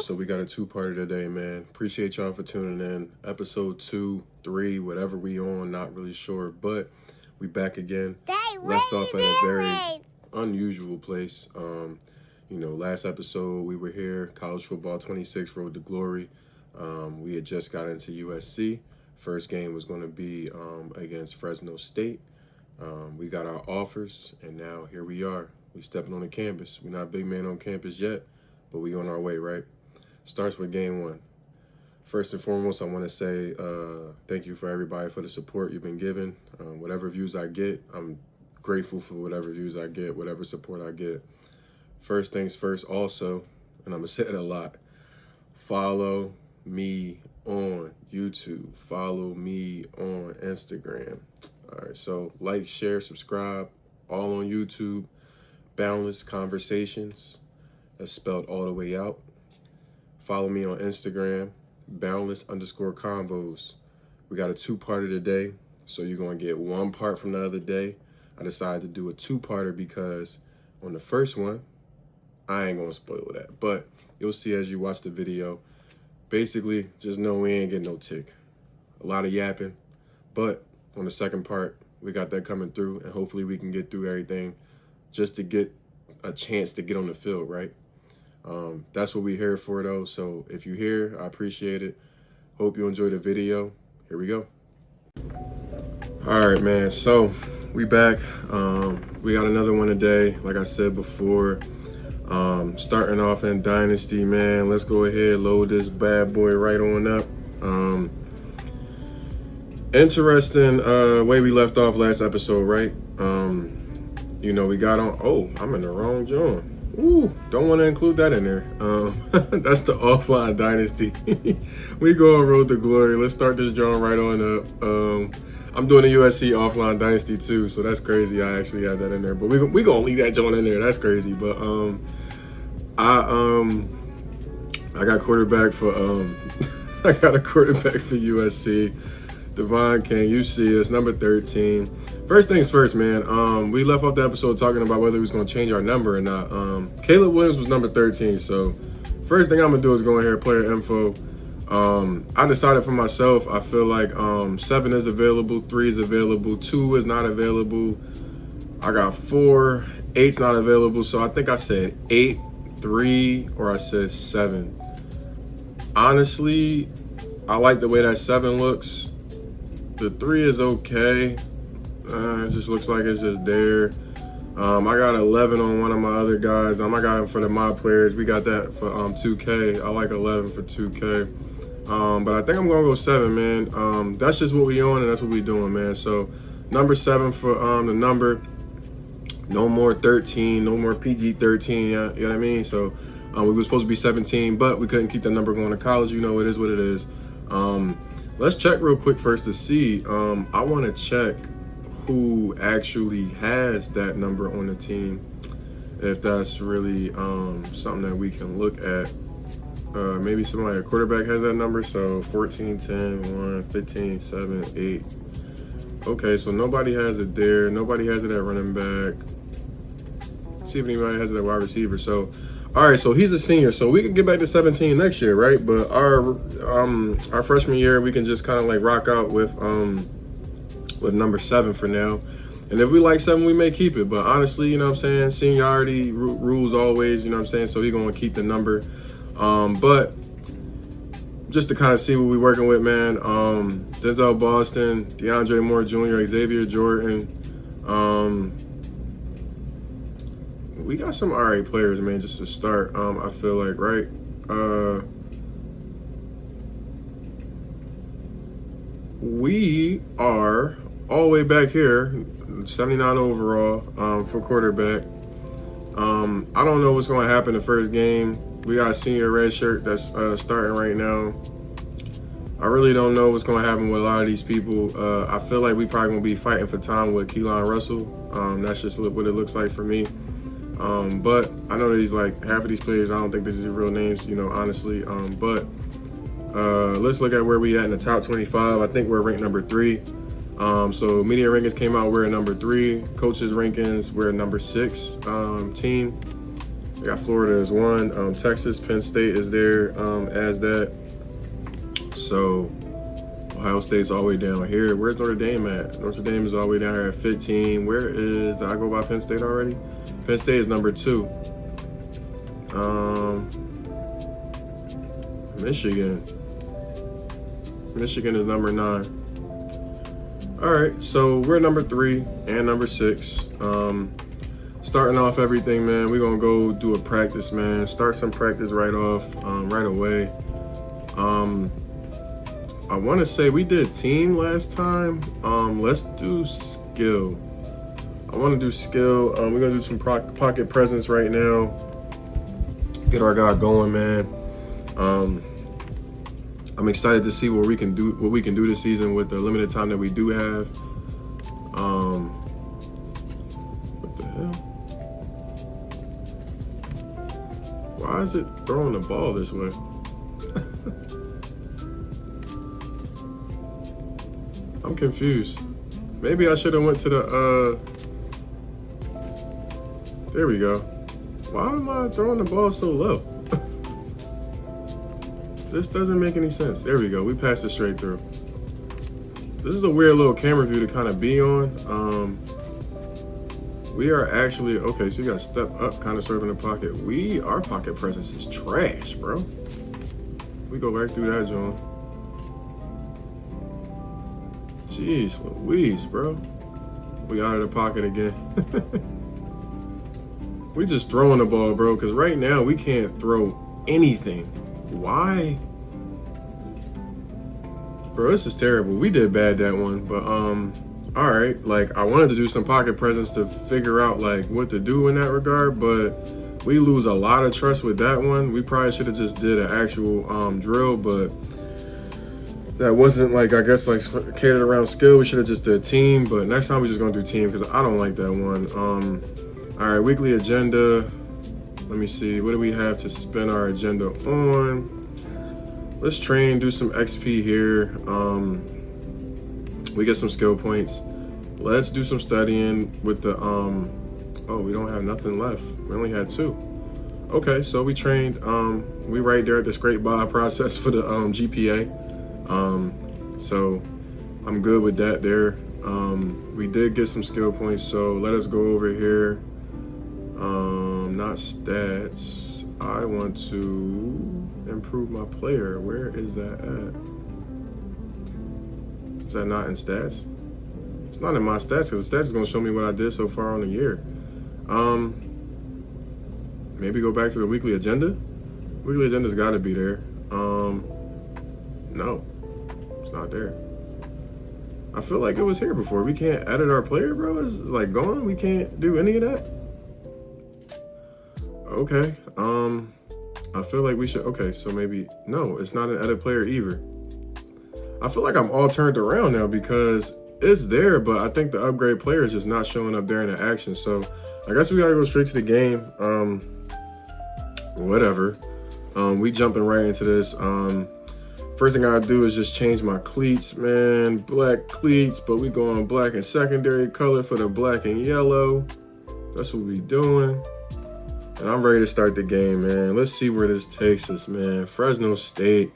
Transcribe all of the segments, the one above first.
So we got a two-parter today, man. Appreciate y'all for tuning in. Episode 2, 3, whatever we on, not really sure, but we back again. Left off at a very unusual place. Last episode we were here, college football 26, Road to Glory. We had just got into USC. First game was going to be against Fresno State. We got our offers, and now here we are. We stepping on the campus. We're not big man on campus yet, but we on our way, right? Starts with game one. First and foremost, I want to say thank you for everybody for the support you've been giving. Whatever views I get, I'm grateful for whatever views I get, whatever support I get. First things first also, and I'm going to say it a lot, follow me on YouTube. Follow me on Instagram. All right, so like, share, subscribe, all on YouTube. Boundless Conversations. That's spelled all the way out. Follow me on Instagram, boundless_convos. We got a two-parter today, so you're going to get one part from the other day. I decided to do a two-parter because on the first one, I ain't going to spoil that, but you'll see as you watch the video. Basically, just know we ain't getting no tick. A lot of yapping, but on the second part, we got that coming through, and hopefully we can get through everything just to get a chance to get on the field, right? That's what we're here for, though. So if you're here, I appreciate it. Hope you enjoy the video. Here we go. All right, man. So we back. We got another one today. Like I said before, starting off in Dynasty, man. Let's go ahead, load this bad boy right on up. Interesting way we left off last episode, right? We got on, I'm in the wrong joint. Ooh, don't want to include that in there. That's the offline Dynasty. We go on Road to Glory. Let's start this joint right on up. I'm doing a USC offline Dynasty too, so that's crazy. I actually had that in there, but we gonna leave that joint in there. That's crazy. But I got quarterback for I got a quarterback for USC. Devon King, you see us, number 13. First things first, man. We left off the episode talking about whether we was going to change our number or not. Caleb Williams was number 13, so first thing I'm going to do is go in here, player info. I decided for myself, I feel like 7 is available, 3 is available, 2 is not available. I got 4, 8's not available, so I think I said 8, 3, or I said 7. Honestly, I like the way that 7 looks. The 3 is okay. It just looks like it's just there. I got 11 on one of my other guys. I got him for the mod players. We got that for 2K. I like 11 for 2K. But I think I'm gonna go 7, man. That's just what we on, and that's what we doing, man. So number 7 for the number. No more 13. No more PG-13. You know what I mean? So we were supposed to be 17, but we couldn't keep the number going to college. You know, it is what it is. Let's check real quick first to see. I want to check who actually has that number on the team, if that's really something that we can look at. Maybe somebody, a quarterback, has that number. So 14, 10, 1, 15, 7, 8. Okay, so nobody has it there. Nobody has it at running back. Let's see if anybody has it at wide receiver. So all right, so he's a senior, so we can get back to 17 next year, right? But our freshman year, we can just kind of like rock out with number 7 for now. And if we like 7, we may keep it. But honestly, you know what I'm saying, seniority rules always, you know what I'm saying? So he's going to keep the number. But just to kind of see what we're working with, man, Denzel Boston, DeAndre Moore Jr., Xavier Jordan, we got some all right players, man, just to start, I feel like, right? We are all the way back here, 79 overall for quarterback. I don't know what's going to happen the first game. We got a senior red shirt that's starting right now. I really don't know what's going to happen with a lot of these people. I feel like we probably going to be fighting for time with Keelan Russell. That's just what it looks like for me. But I know that he's like half of these players, I don't think this is real names, you know, honestly. But let's look at where we at in the top 25. I think we're ranked number 3. So media rankings came out, we're at number 3. Coaches rankings, we're at number 6 team. got Florida as one. Texas, Penn State is there as that. So Ohio State's all the way down here. Where's Notre Dame at? Notre Dame is all the way down here at 15. Where is, did I go by Penn State already? Penn State is number 2. Michigan. Michigan is number 9. All right, so we're number 3 and number 6. Starting off everything, man, we're gonna go do a practice, man. Start some practice right off, right away. I want to say we did team last time. Let's do skill. I want to do skill. We're gonna do some pocket presence right now. Get our guy going, man. I'm excited to see what we can do this season with the limited time that we do have. What the hell? Why is it throwing the ball this way? I'm confused. Maybe I should have went to the, there we go. Why am I throwing the ball so low? This doesn't make any sense. There we go. We passed it straight through. This is a weird little camera view to kind of be on. We are actually, okay, so you got to step up, kind of serving the pocket. Our pocket presence is trash, bro. We go right through that, John. Jeez Louise, bro. We out of the pocket again. We just throwing the ball, bro, because right now we can't throw anything. Why? Bro, this is terrible. We did bad that one, but all right. Like, I wanted to do some pocket presence to figure out like what to do in that regard, but we lose a lot of trust with that one. We probably should have just did an actual drill, but that wasn't like, I guess, like catered around skill. We should have just did team, but next time we just gonna do team because I don't like that one. All right, weekly agenda. Let me see, what do we have to spend our agenda on? Let's train, do some XP here. We get some skill points. Let's do some studying with the, oh, we don't have nothing left. We only had 2. Okay, so we trained, we right there at the scrape by process for the GPA. So I'm good with that there. We did get some skill points, so let us go over here. Not stats. I want to improve my player. Where is that at? Is that not in stats? It's not in my stats because the stats is going to show me what I did so far on the year. Maybe go back to the weekly agenda. Weekly agenda's got to be there. No, it's not there. I feel like it was here before. We can't edit our player, bro. It's like gone. We can't do any of that. Okay. I feel like we should. Okay, so maybe no. It's not an edit player either. I feel like I'm all turned around now because it's there, but I think the upgrade player is just not showing up during the action. So I guess we gotta go straight to the game. Whatever. We jumping right into this. First thing I do is just change my cleats, man. Black cleats, but we going black and secondary color for the black and yellow. That's what we doing. And I'm ready to start the game, man. Let's see where this takes us, man. Fresno State.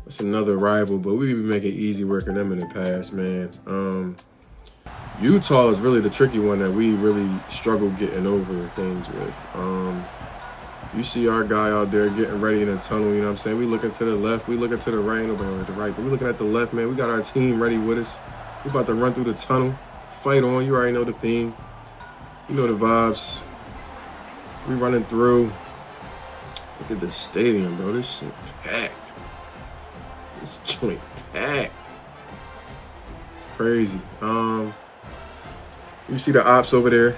That's another rival, but we've been making easy work of them in the past, man. Utah is really the tricky one that we really struggle getting over things with. You see our guy out there getting ready in the tunnel, you know what I'm saying? We looking to the left, we looking to the right, nobody at the right, but we looking at the left, man. We got our team ready with us. We about to run through the tunnel, fight on. You already know the theme. You know the vibes. We running through. Look at this stadium, bro. This shit packed. This joint packed. It's crazy. You see the ops over there.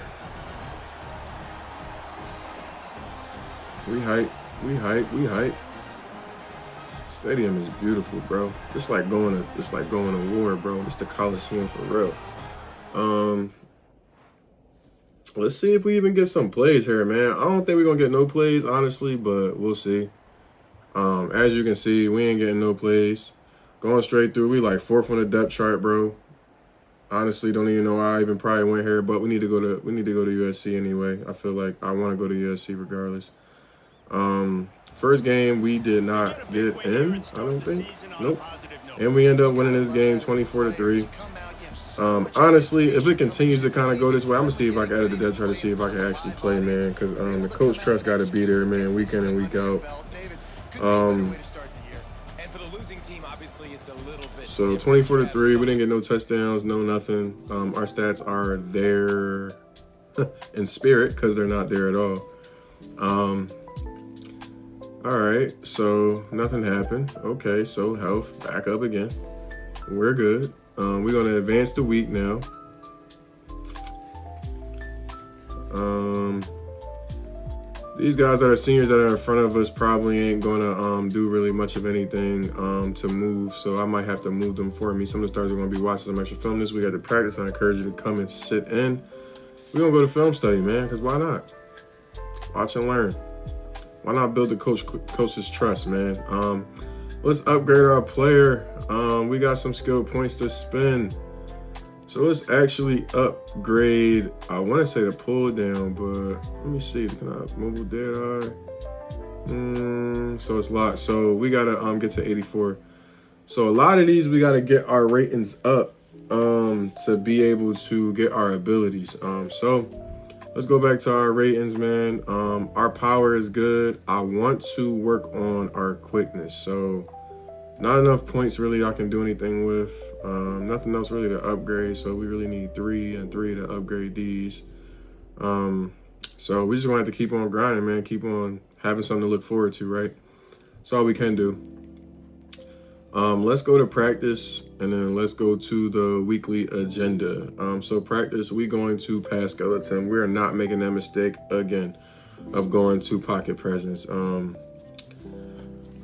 We hype, we hype, we hype. Stadium is beautiful, bro. It's like going to war, bro. It's the Coliseum for real. Let's see if we even get some plays here, man. I don't think we're gonna get no plays, honestly, but we'll see. As you can see, we ain't getting no plays. Going straight through, we like 4th on the depth chart, bro. Honestly, don't even know why I even probably went here, but we need to go to USC anyway. I feel like I want to go to USC regardless. First game we did not get in, I don't think. Nope. And we end up winning this game 24-3. Honestly, if it continues to kind of go this way, I'm gonna see if I can edit the depth chart to see if I can actually play, man. Because the coach trust got to be there, man, week in and week out. So 24-3, we didn't get no touchdowns, no nothing. Our stats are there in spirit because they're not there at all. All right, so nothing happened. Okay, so health back up again. We're good. We're gonna advance the week now. These guys that are seniors that are in front of us probably ain't gonna do really much of anything to move, so I might have to move them for me. Some of the stars are gonna be watching some extra film this week at the practice. I encourage you to come and sit in. We're gonna go to film study, man, because why not? Watch and learn. Why not build the coach's trust, man? Let's upgrade our player. We got some skill points to spend. So let's actually upgrade. I want to say the pull down, but let me see. Can I mobile dead eye? So it's locked. So we gotta get to 84. So a lot of these we gotta get our ratings up to be able to get our abilities. So let's go back to our ratings, man. Our power is good. I want to work on our quickness. So not enough points really I can do anything with. Nothing else really to upgrade. So we really need 3 and 3 to upgrade these. So we just gonna have to keep on grinding, man. Keep on having something to look forward to, right? That's all we can do. Let's go to practice and then let's go to the weekly agenda. So practice, we going to pass skeleton. We are not making that mistake again of going to pocket presence.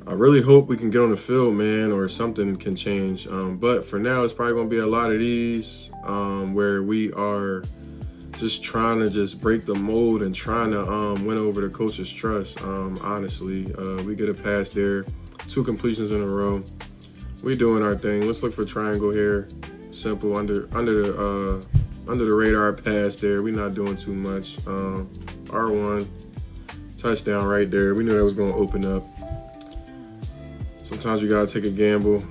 I really hope we can get on the field, man, or something can change. But for now, it's probably going to be a lot of these where we are just trying to just break the mold and trying to win over the coach's trust. Honestly, we get a pass there, 2 completions in a row. We doing our thing. Let's look for triangle here. Simple under the radar pass there. We're not doing too much. R1 touchdown right there. We knew that was going to open up. Sometimes you gotta take a gamble.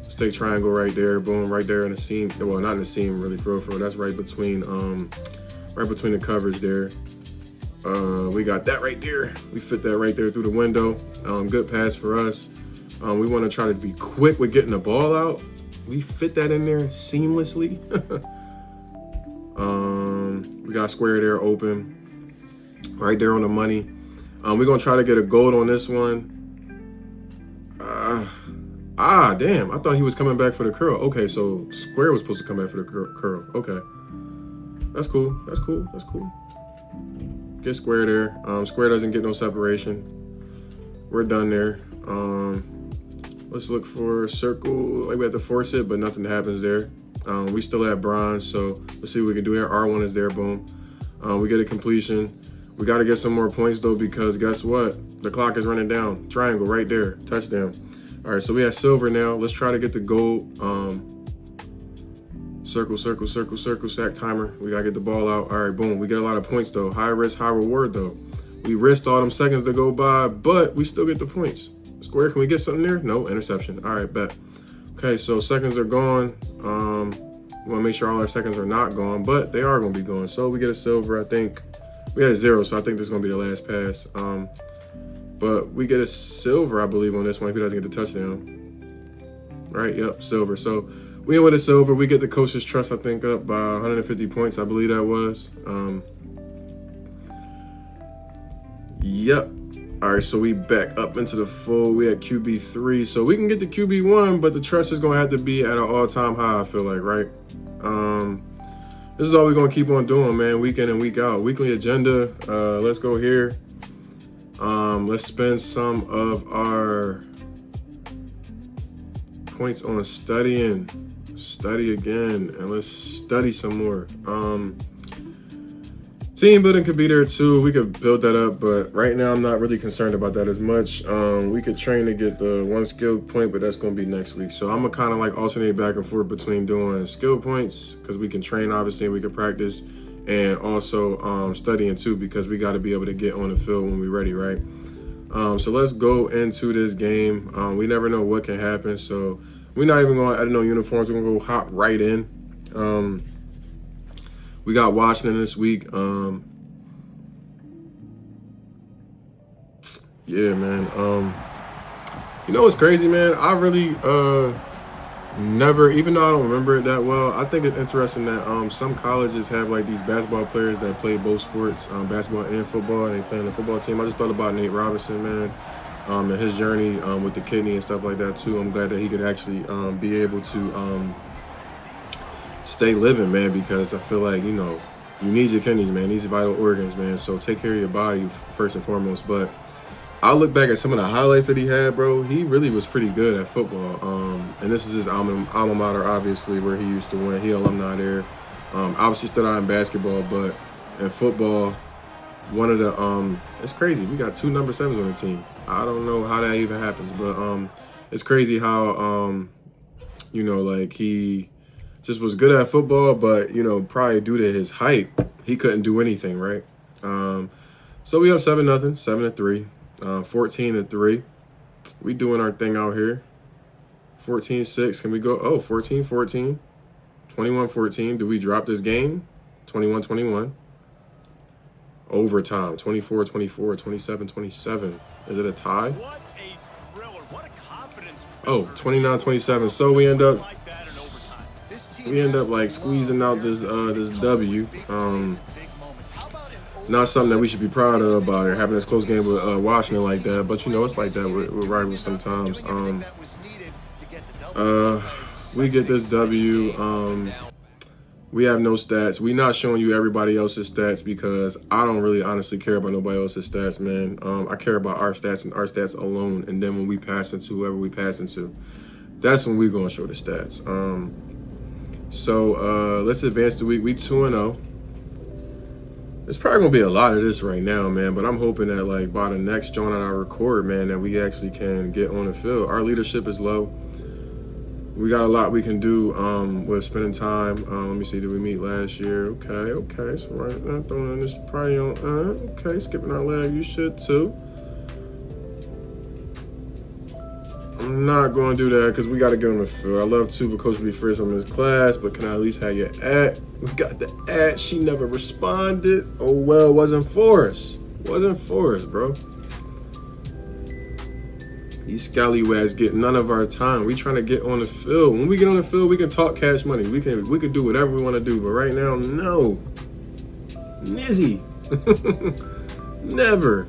Let's take triangle right there. Boom, right there in the seam. Well, not in the seam really, for real. That's right between the coverage there. We got that right there. We fit that right there through the window. Good pass for us. We want to try to be quick with getting the ball out. We fit that in there seamlessly. We got square there open. Right there on the money. We're gonna try to get a goal on this one. Damn, I thought he was coming back for the curl. Okay, so square was supposed to come back for the curl. Okay, that's cool. That's cool. That's cool. Get square there. Square doesn't get no separation. We're done there. Let's look for circle. Like we have to force it, but nothing happens there. We still have bronze, so let's see what we can do here. R1 is there, boom. We get a completion. We got to get some more points though, because guess what? The clock is running down. Triangle right there, touchdown. All right, so we have silver now. Let's try to get the gold. Circle, circle, circle, circle, sack timer. We gotta get the ball out. All right, boom. We get a lot of points though. High risk, high reward though. We risked all them seconds to go by, but we still get the points. Square, can we get something there? No, interception. All right, bet. Okay, so seconds are gone. We wanna make sure all our seconds are not gone, but they are gonna be gone. So we get a silver, I think. We had a 0, so I think this is gonna be the last pass. But we get a silver, I believe, on this one if he doesn't get the touchdown. Right, yep, silver. So we in with a silver. We get the coach's trust, I think, up by 150 points, I believe that was. Yep. All right, so we back up into the full. We at QB3. So we can get the QB1, but the trust is going to have to be at an all-time high, I feel like, right? This is all we're going to keep on doing, man, week in and week out. Weekly agenda. Let's go here. Let's spend some of our points on studying. Study again, and let's study some more. Team building could be there too. We could build that up, but right now I'm not really concerned about that as much. We could train to get the 1 skill point, but that's going to be next week. So I'm going to kind of like alternate back and forth between doing skill points because we can train, obviously, and we can practice, and also studying too because we got to be able to get on the field when we're ready, right? So let's go into this game. We never know what can happen, so we're not even going to add no uniforms. We're going to go hop right in. We got Washington this week. Yeah, man. You know what's crazy, man? I really never, even though I don't remember it that well, I think it's interesting that some colleges have like these basketball players that play both sports, basketball and football, and they play on the football team. I just thought about Nate Robinson, man, and his journey with the kidney and stuff like that too. I'm glad that he could actually be able to stay living, man, because I feel like, you know, you need your kidneys, man. These are vital organs, man. So take care of your body first and foremost. But I look back at some of the highlights that he had, bro. He really was pretty good at football. And this is his alma mater, obviously, where he used to win. He alumni there. Obviously stood out in basketball, but in football, one of the it's crazy. We got 2 number 7s on the team. I don't know how that even happens, but it's crazy how you know, like he just was good at football, but, you know, probably due to his height, he couldn't do anything, right? So we have 7-0, 7-3, 14-3. We doing our thing out here. 14-6. Can we go? Oh, 14-14, 21-14. Do we drop this game? 21-21. Overtime. 24-24, 27-27. Is it a tie? What a thriller. What a confidence. Oh, 29-27. So we end up like squeezing out this this W. Not something that we should be proud of by having this close game with Washington like that, but you know it's like that with rivals sometimes. We get this W. We have no stats. We're not showing you everybody else's stats because I don't really honestly care about nobody else's stats, man. I care about our stats and our stats alone. And then when we pass into whoever we pass into, that's when we're gonna show the stats. So let's advance the week. We 2-0. There's probably gonna be a lot of this right now, man. But I'm hoping that like by the next joint that I record, man, that we actually can get on the field. Our leadership is low. We got a lot we can do with spending time. Let me see. Did we meet last year? Okay. So right now, throwing this probably on. Okay, skipping our leg. You should too. I'm not going to do that because we got to get on the field. I love to, but Coach will be first on his class, but can I at least have your at? We got the at. She never responded. Oh, well, wasn't for us. Wasn't for us, bro. These scallywags get none of our time. We trying to get on the field. When we get on the field, we can talk cash money. We can do whatever we want to do, but right now, no. Nizzy. Never.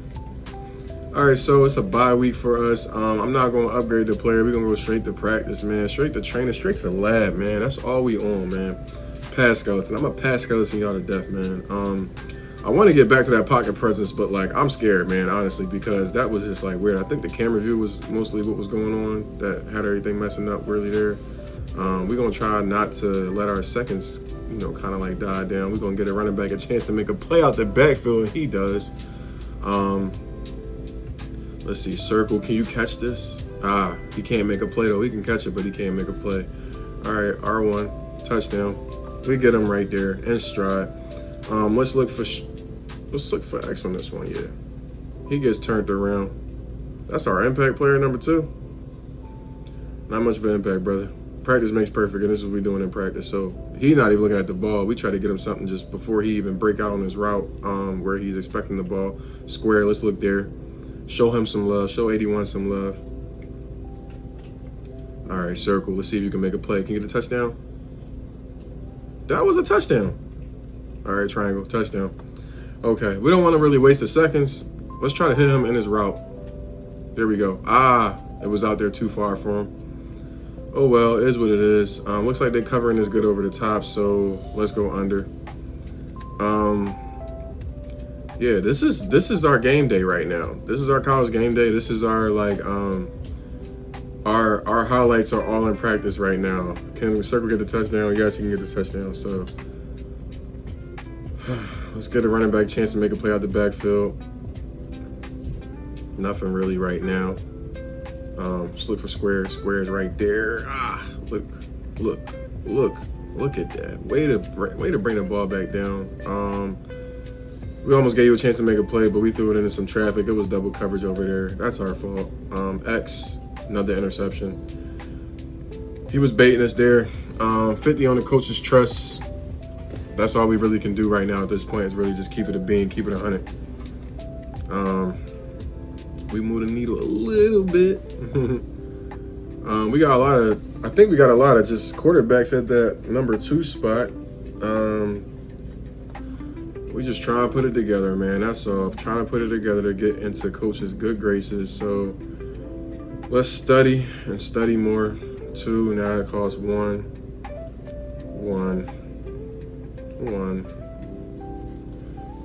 All right, so it's a bye week for us. I'm not going to upgrade the player. We're going to go straight to practice, man. Straight to training, straight to the lab, man. That's all we on, man. Pass skeleton. I'm a pass skeleton y'all to death, man. I want to get back to that pocket presence, but, like, I'm scared, man, honestly, because that was just, like, weird. I think the camera view was mostly what was going on that had everything messing up really there. We're going to try not to let our seconds, you know, kind of, like, die down. We're going to get a running back a chance to make a play out the backfield, and he does. Let's see, circle. Can you catch this? He can't make a play, though. He can catch it, but he can't make a play. All right, R1, touchdown. We get him right there in stride. Let's look for X on this one. Yeah, he gets turned around. That's our impact player number 2. Not much of an impact, brother. Practice makes perfect, and this is what we're doing in practice. So he's not even looking at the ball. We try to get him something just before he even break out on his route, where he's expecting the ball. Square. Let's look there. Show him some love. Show 81 some love. All right, circle. Let's see if you can make a play. Can you get a touchdown? That was a touchdown. All right, triangle, touchdown. Okay, we don't want to really waste the seconds. Let's try to hit him in his route. There we go. It was out there too far for him. Oh, well, it is what it is. Looks like they're covering this good over the top, so let's go under. Yeah, this is our game day right now. This is our college game day. This is our, like, our highlights are all in practice right now. Can Circle get the touchdown? Yes, he can get the touchdown, so... Let's get a running back chance to make a play out the backfield. Nothing really right now. Just look for squares. Squares right there. Look at that. Way to bring the ball back down. We almost gave you a chance to make a play, but we threw it into some traffic. It was double coverage over there. That's our fault. X, another interception. He was baiting us there. 50 on the coach's trust. That's all we really can do right now at this point is really just keep it a bean, keep it 100. We moved the needle a little bit. I think we got a lot of just quarterbacks at that number 2 spot. We just try and put it together, man. That's all. Trying to put it together to get into coach's good graces. So let's study and study more. 2, now it costs 1.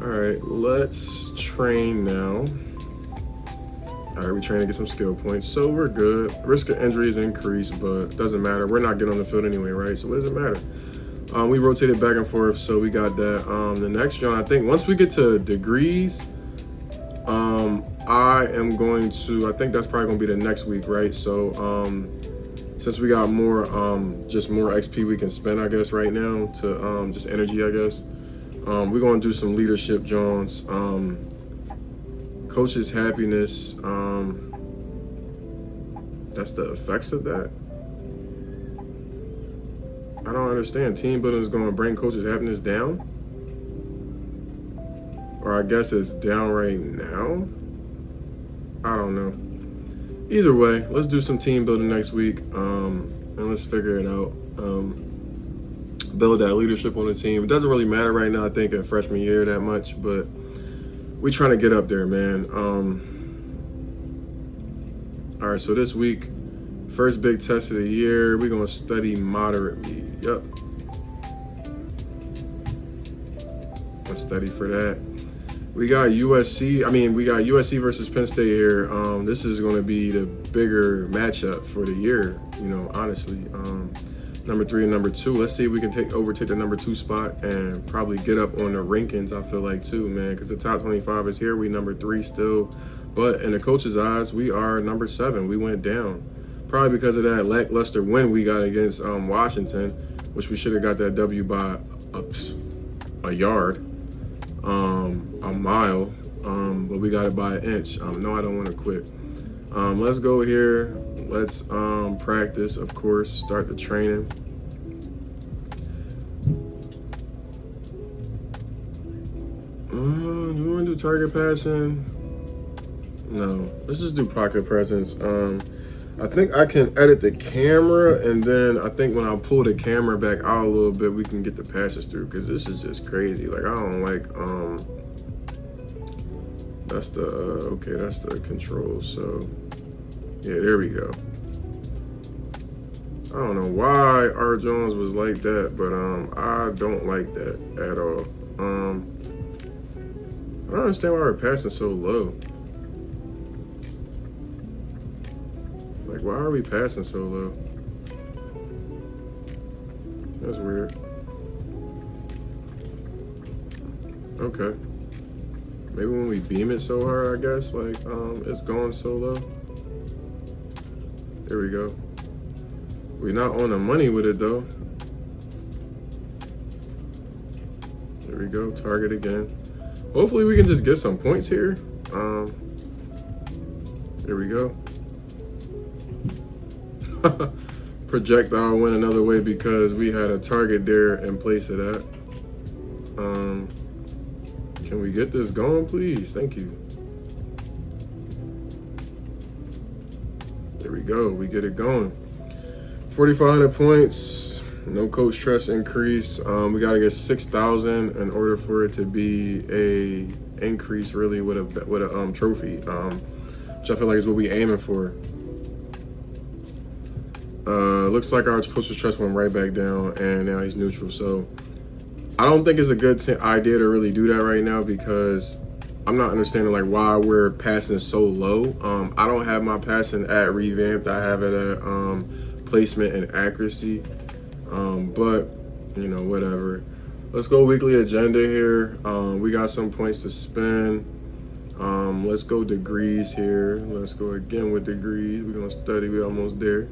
All right, let's train now. All right, we trying to get some skill points, so we're good. Risk of injury is increased, but doesn't matter. We're not getting on the field anyway, right? So what does it matter? We rotated back and forth, so we got that. The next John, I think once we get to degrees, I am going to, I think that's probably gonna be the next week, right? So since we got more, just more XP we can spend, I guess, right now to just energy, I guess. We're gonna do some leadership Johns. Coach's happiness, that's the effects of that. I don't understand. Team building is going to bring coach's happiness down? Or I guess it's down right now? I don't know. Either way, let's do some team building next week, and let's figure it out. Build that leadership on the team. It doesn't really matter right now, I think, in freshman year that much, but we trying to get up there, man. All right, so this week, first big test of the year, we're gonna study moderately. Yep. Let's study for that. We got USC versus Penn State here. This is gonna be the bigger matchup for the year, you know, honestly. Number 3 and number 2. Let's see if we can overtake the number 2 spot and probably get up on the rankings, I feel like, too, man, because the top 25 is here. We number 3 still. But in the coach's eyes, we are number 7. We went down. Probably because of that lackluster win we got against Washington, which we should have got that W by a yard, a mile, but we got it by an inch. No, I don't want to quit. Let's go here. Let's practice, of course, start the training. Do we want to do target passing? No, let's just do pocket presence. I think I can edit the camera, and then I think when I pull the camera back out a little bit, we can get the passes through, because this is just crazy. Like, I don't like, that's the, okay, that's the control, so. Yeah, there we go. I don't know why R. Jones was like that, but I don't like that at all. I don't understand why we're passing so low. Like, why are we passing so low? That's weird. Okay. Maybe when we beam it so hard, I guess, like, it's going so low. There we go. We're not on the money with it though. There we go, target again. Hopefully we can just get some points here. There we go. Projectile went another way because we had a target there in place of that. Can we get this going, please? Thank you. There we go, we get it going. 4,500 points, no coach trust increase. We gotta get 6,000 in order for it to be a increase really with a trophy, which I feel like is what we aiming for. Looks like our coach's trust went right back down, and now he's neutral. So I don't think it's a good idea to really do that right now, because I'm not understanding like why we're passing so low. I don't have my passing at revamped. I have it at placement and accuracy. But you know, whatever. Let's go weekly agenda here. We got some points to spend. Let's go degrees here. Let's go again with degrees. We're gonna study. We almost there.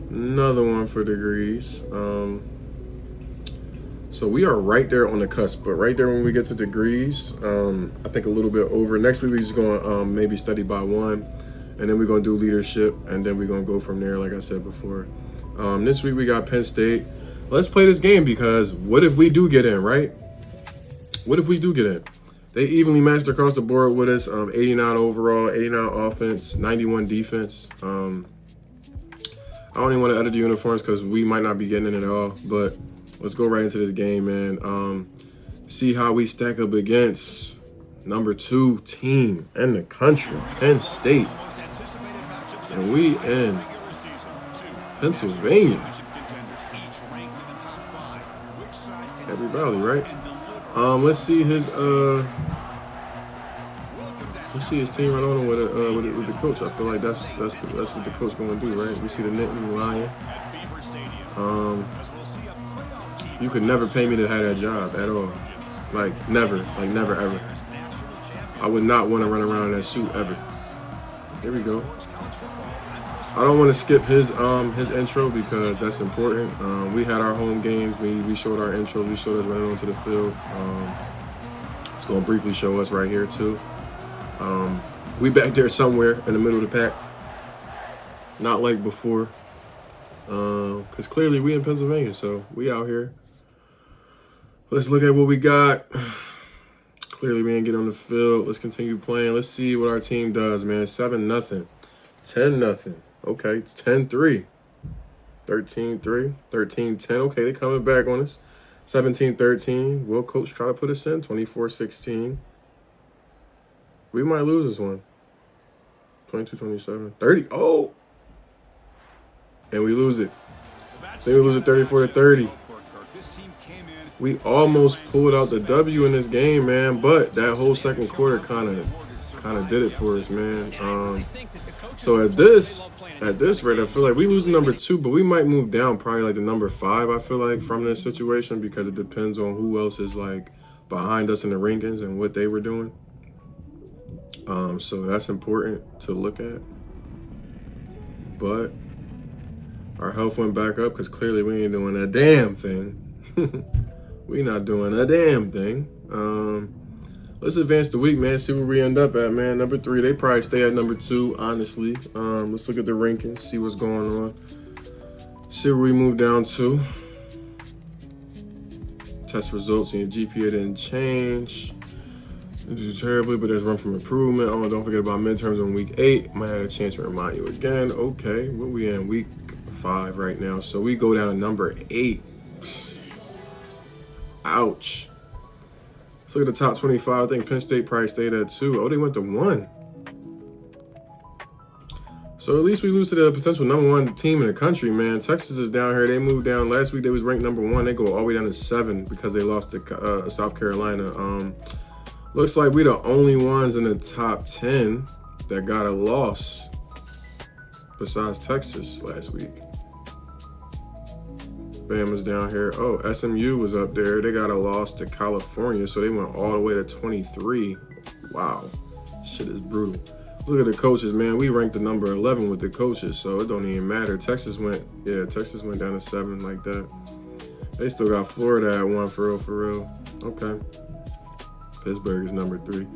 Another one for degrees. So we are right there on the cusp, but right there when we get to degrees, I think a little bit over. Next week we're just gonna maybe study by one, and then we're gonna do leadership, and then we're gonna go from there, like I said before. This week we got Penn State. Let's play this game because what if we do get in, right? What if we do get in? They evenly matched across the board with us. 89 overall, 89 offense, 91 defense. I don't even want to edit the uniforms because we might not be getting in at all, but let's go right into this game, man. See how we stack up against number 2 team in the country, Penn State. And we in Pennsylvania. Every Valley, right? Let's see his team run on with the coach. I feel like that's what the coach gonna do, right? We see the Nittany Lion. You could never pay me to have that job at all. Like never ever. I would not want to run around in that suit ever. Here we go. I don't want to skip his intro because that's important. We had our home games. We showed our intro. We showed us running onto the field. It's going to briefly show us right here too. We back there somewhere in the middle of the pack. Not like before. Because clearly we in Pennsylvania, so we out here. Let's look at what we got. Clearly we ain't get on the field. Let's continue playing. Let's see what our team does, man. 7-0. 10-0. Okay, it's 10-3. 13-3. 13-10. Okay, they coming back on us. 17-13. Will coach try to put us in? 24-16. We might lose this one. 22-27. 30. Oh! And we lose it. Then we lose it 34-30. We almost pulled out the W in this game, man, but that whole second quarter kind of did it for us, man. So at this rate, I feel like we lose number 2, but we might move down probably like the number 5, I feel like, from this situation because it depends on who else is like behind us in the rankings and what they were doing. So that's important to look at. But our health went back up because clearly we ain't doing a damn thing. We not doing a damn thing. Let's advance the week, man. See where we end up at, man. Number 3, they probably stay at number 2, honestly. Let's look at the rankings, see what's going on. See where we move down to. Test results and your GPA didn't change. Didn't do terribly, but there's room for improvement. Oh, don't forget about midterms on week 8. Might have a chance to remind you again. Okay, what we in? Week 5 right now. So we go down to number 8. Ouch. Let's look at the top 25. I think Penn State probably stayed at 2. Oh, they went to 1. So at least we lose to the potential number 1 team in the country, man. Texas is down here. They moved down. Last week they was ranked number 1. They go all the way down to 7 because they lost to South Carolina. Looks like we the only ones in the top 10 that got a loss besides Texas last week. Bama's down here. Oh, SMU was up there. They got a loss to California, so they went all the way to 23. Wow. Shit is brutal. Look at the coaches, man. We ranked the number 11 with the coaches, so it don't even matter. Texas went down to 7 like that. They still got Florida at 1 for real. Okay. Pittsburgh is number 3.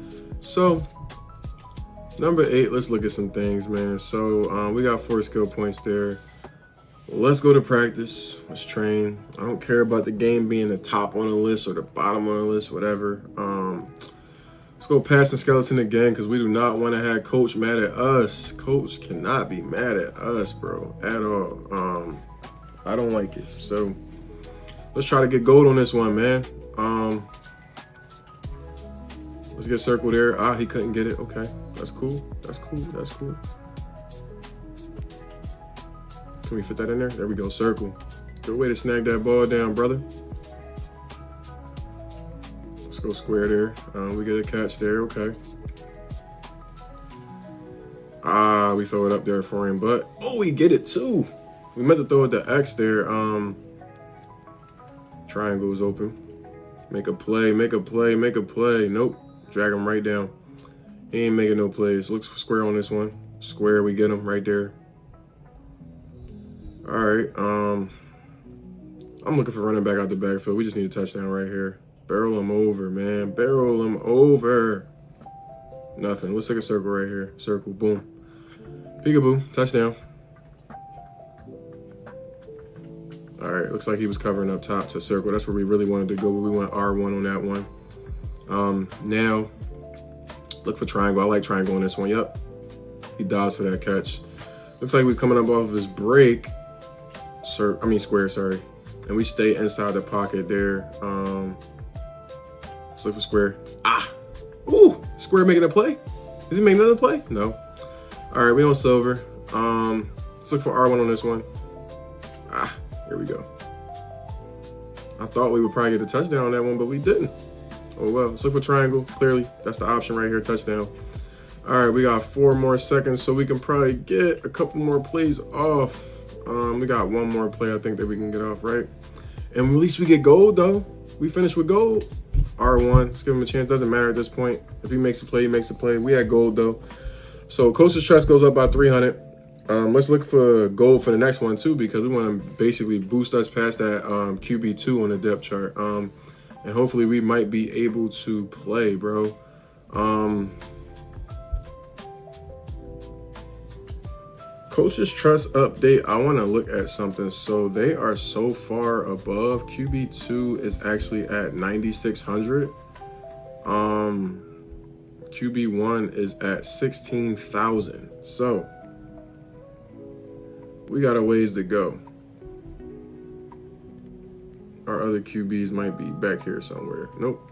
So, number 8, let's look at some things, man. So, we got 4 skill points there. Let's go to practice. Let's train. I don't care about the game being the top on the list or the bottom on the list, whatever. Let's go past the skeleton again because we do not want to have Coach mad at us. Coach cannot be mad at us, bro, at all. I don't like it. So let's try to get gold on this one, man. Let's get circle there. Ah, he couldn't get it. Okay, that's cool. That's cool. That's cool. Can we fit that in there? There we go, circle. Good way to snag that ball down, brother. Let's go square there. We get a catch there, okay. Ah, we throw it up there for him, but, oh, we get it too. We meant to throw it to X there. Triangle is open. Make a play, make a play, make a play. Nope. Drag him right down. He ain't making no plays. Looks square on this one. Square, we get him right there. All right. I'm looking for running back out the backfield. We just need a touchdown right here. Barrel him over, man. Barrel him over. Nothing. Let's take a circle right here. Circle. Boom. Peekaboo. Touchdown. All right. Looks like he was covering up top to circle. That's where we really wanted to go. We went R1 on that one. Now, look for triangle. I like triangle on this one. Yep. He dives for that catch. Looks like we're coming up off of his break. Square, sorry. And we stay inside the pocket there. Let's look for square. Ooh, square making a play? Is he making another play? No. All right, we on silver. Let's look for R1 on this one. Here we go. I thought we would probably get a touchdown on that one, but we didn't. Oh well. Let's look for triangle. Clearly, that's the option right here, touchdown. All right, we got 4 more seconds, so we can probably get a couple more plays off. We got 1 more play, I think, that we can get off, right? And at least we get gold, though. We finished with gold. R1, let's give him a chance. Doesn't matter at this point. If he makes a play, he makes a play. We had gold, though. So coach's trust goes up by 300. Let's look for gold for the next one, too, because we want to basically boost us past that QB2 on the depth chart. And hopefully we might be able to play, bro. Coach's trust update, I want to look at something. So they are so far above. QB2 is actually at 9,600. QB1 is at 16,000. So we got a ways to go. Our other QBs might be back here somewhere. Nope.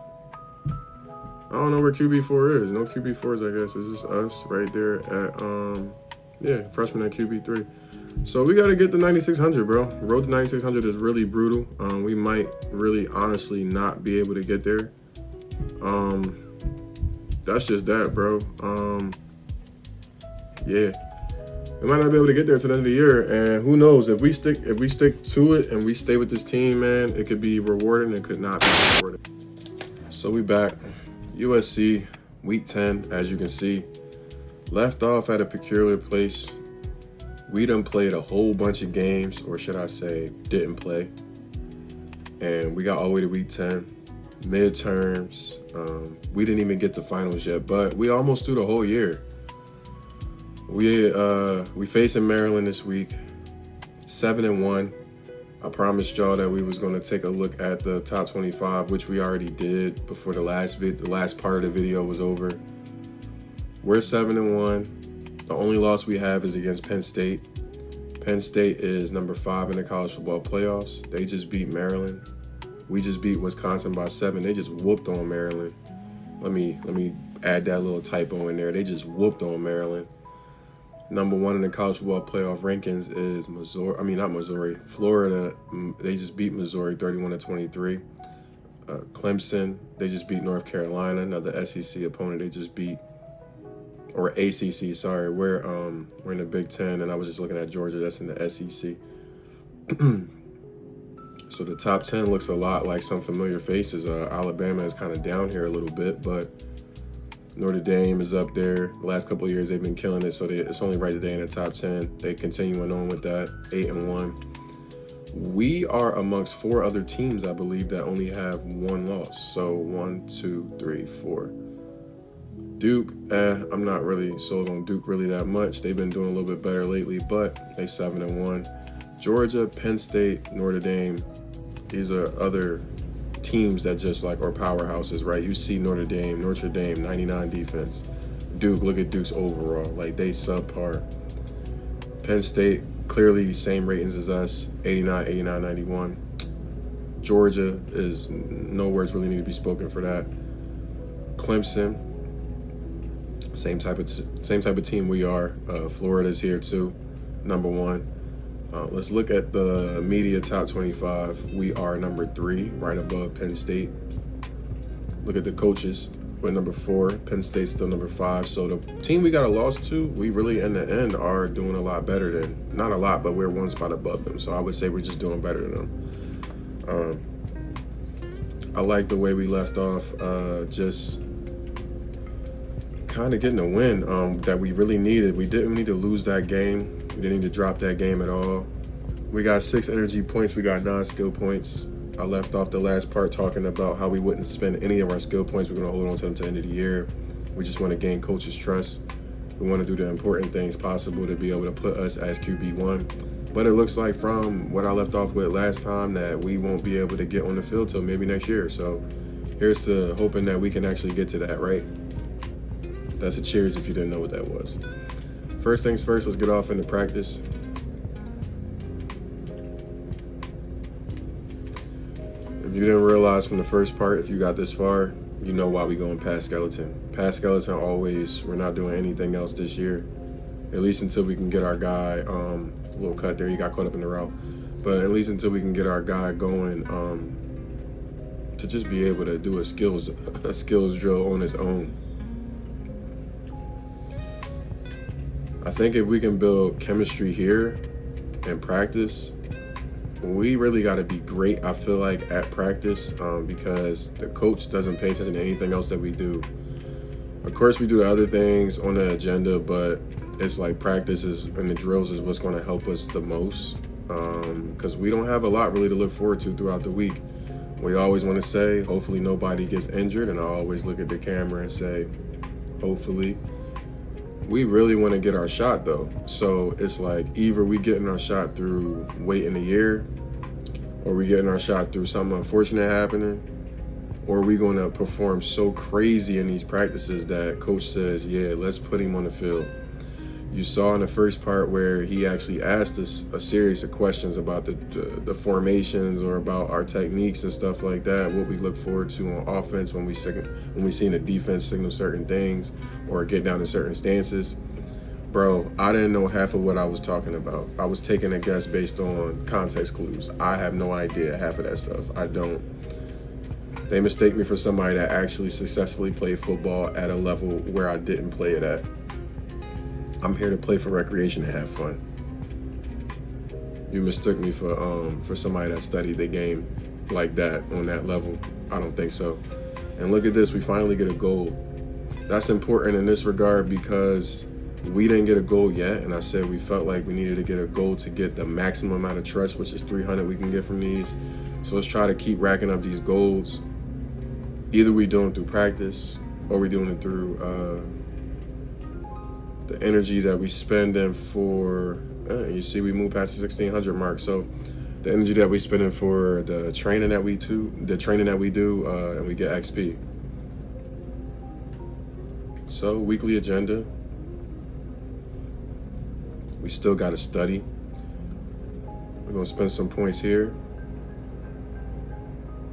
I don't know where QB4 is. No QB4s, I guess. It's just us right there at yeah, freshman at QB3. So we got to get the 9,600, bro. Road to 9,600 is really brutal. We might really honestly not be able to get there. That's just that, bro. Yeah. We might not be able to get there to the end of the year, and who knows, if we stick to it and we stay with this team, man, it could be rewarding, it could not be rewarding. So we back. USC, week 10, as you can see. Left off at a peculiar place. We done played a whole bunch of games, or should I say, didn't play. And we got all the way to week 10, midterms. We didn't even get to finals yet, but we almost threw the whole year. We facing Maryland this week, 7-1. I promised y'all that we was going to take a look at the top 25, which we already did before the last part of the video was over. We're 7-1. The only loss we have is against Penn State. Penn State is number 5 in the college football playoffs. They just beat Maryland. We just beat Wisconsin by 7. They just whooped on Maryland. Let me add that little typo in there. They just whooped on Maryland. Number 1 in the college football playoff rankings is Florida. They just beat Missouri 31-23. Clemson, they just beat North Carolina, another SEC opponent. They just beat, or ACC, sorry. We're in the Big Ten, and I was just looking at Georgia. That's in the SEC. So the top 10 looks a lot like some familiar faces. Alabama is kind of down here a little bit, but Notre Dame is up there. The last couple of years they've been killing it, so it's only right that they're in the top 10. They continuing on with that, 8-1. We are amongst 4 other teams, I believe, that only have 1 loss. So 1, 2, 3, 4. Duke, I'm not really sold on Duke really that much. They've been doing a little bit better lately, but they 7-1. Georgia, Penn State, Notre Dame, these are other teams that just like are powerhouses, right? You see Notre Dame, 99 defense. Duke, look at Duke's overall. Like, they subpar. Penn State, clearly same ratings as us, 89, 91. Georgia is, no words really need to be spoken for that. Clemson, same type of team we are. Florida's here too, number 1. Let's look at the media top 25. We are number 3, right above Penn State. Look at the coaches. We're number 4. Penn State's still number 5. So the team we got a loss to, we really in the end are doing a lot better than, not a lot, but we're 1 spot above them. So I would say we're just doing better than them. I like the way we left off, just kind of getting a win that we really needed. We didn't need to lose that game. We didn't need to drop that game at all. We got 6 energy points. We got 9 skill points. I left off the last part talking about how we wouldn't spend any of our skill points. We're going to hold on to them to the end of the year. We just want to gain coach's trust. We want to do the important things possible to be able to put us as QB1. But it looks like from what I left off with last time that we won't be able to get on the field till maybe next year. So here's to hoping that we can actually get to that, right? That's a cheers if you didn't know what that was. First things first, let's get off into practice. If you didn't realize from the first part, if you got this far, you know why we going past skeleton. Past skeleton always. We're not doing anything else this year, at least until we can get our guy, little cut there, he got caught up in the route, but at least until we can get our guy going to just be able to do a skills drill on his own. I think if we can build chemistry here and practice, we really got to be great, I feel like, at practice because the coach doesn't pay attention to anything else that we do. Of course, we do the other things on the agenda, but it's like practice and the drills is what's going to help us the most because we don't have a lot really to look forward to throughout the week. We always want to say, hopefully nobody gets injured, and I always look at the camera and say, hopefully. We really want to get our shot though. So it's like either we getting our shot through waiting a year, or we getting our shot through something unfortunate happening, or we going to perform so crazy in these practices that coach says, yeah, let's put him on the field. You saw in the first part where he actually asked us a series of questions about the formations or about our techniques and stuff like that, what we look forward to on offense when we see the defense signal certain things or get down to certain stances. Bro, I didn't know half of what I was talking about. I was taking a guess based on context clues. I have no idea half of that stuff. I don't. They mistake me for somebody that actually successfully played football at a level where I didn't play it at. I'm here to play for recreation and have fun. You mistook me for somebody that studied the game like that on that level. I don't think so. And look at this, we finally get a goal. That's important in this regard because we didn't get a goal yet, and I said we felt like we needed to get a goal to get the maximum amount of trust, which is 300 we can get from these. So let's try to keep racking up these goals. Either we do them through practice or we doing it through the energy that we spend in for, you see we move past the 1600 mark. So the energy that we spend in for the training that we do, and we get XP. So weekly agenda. We still got to study. We're going to spend some points here.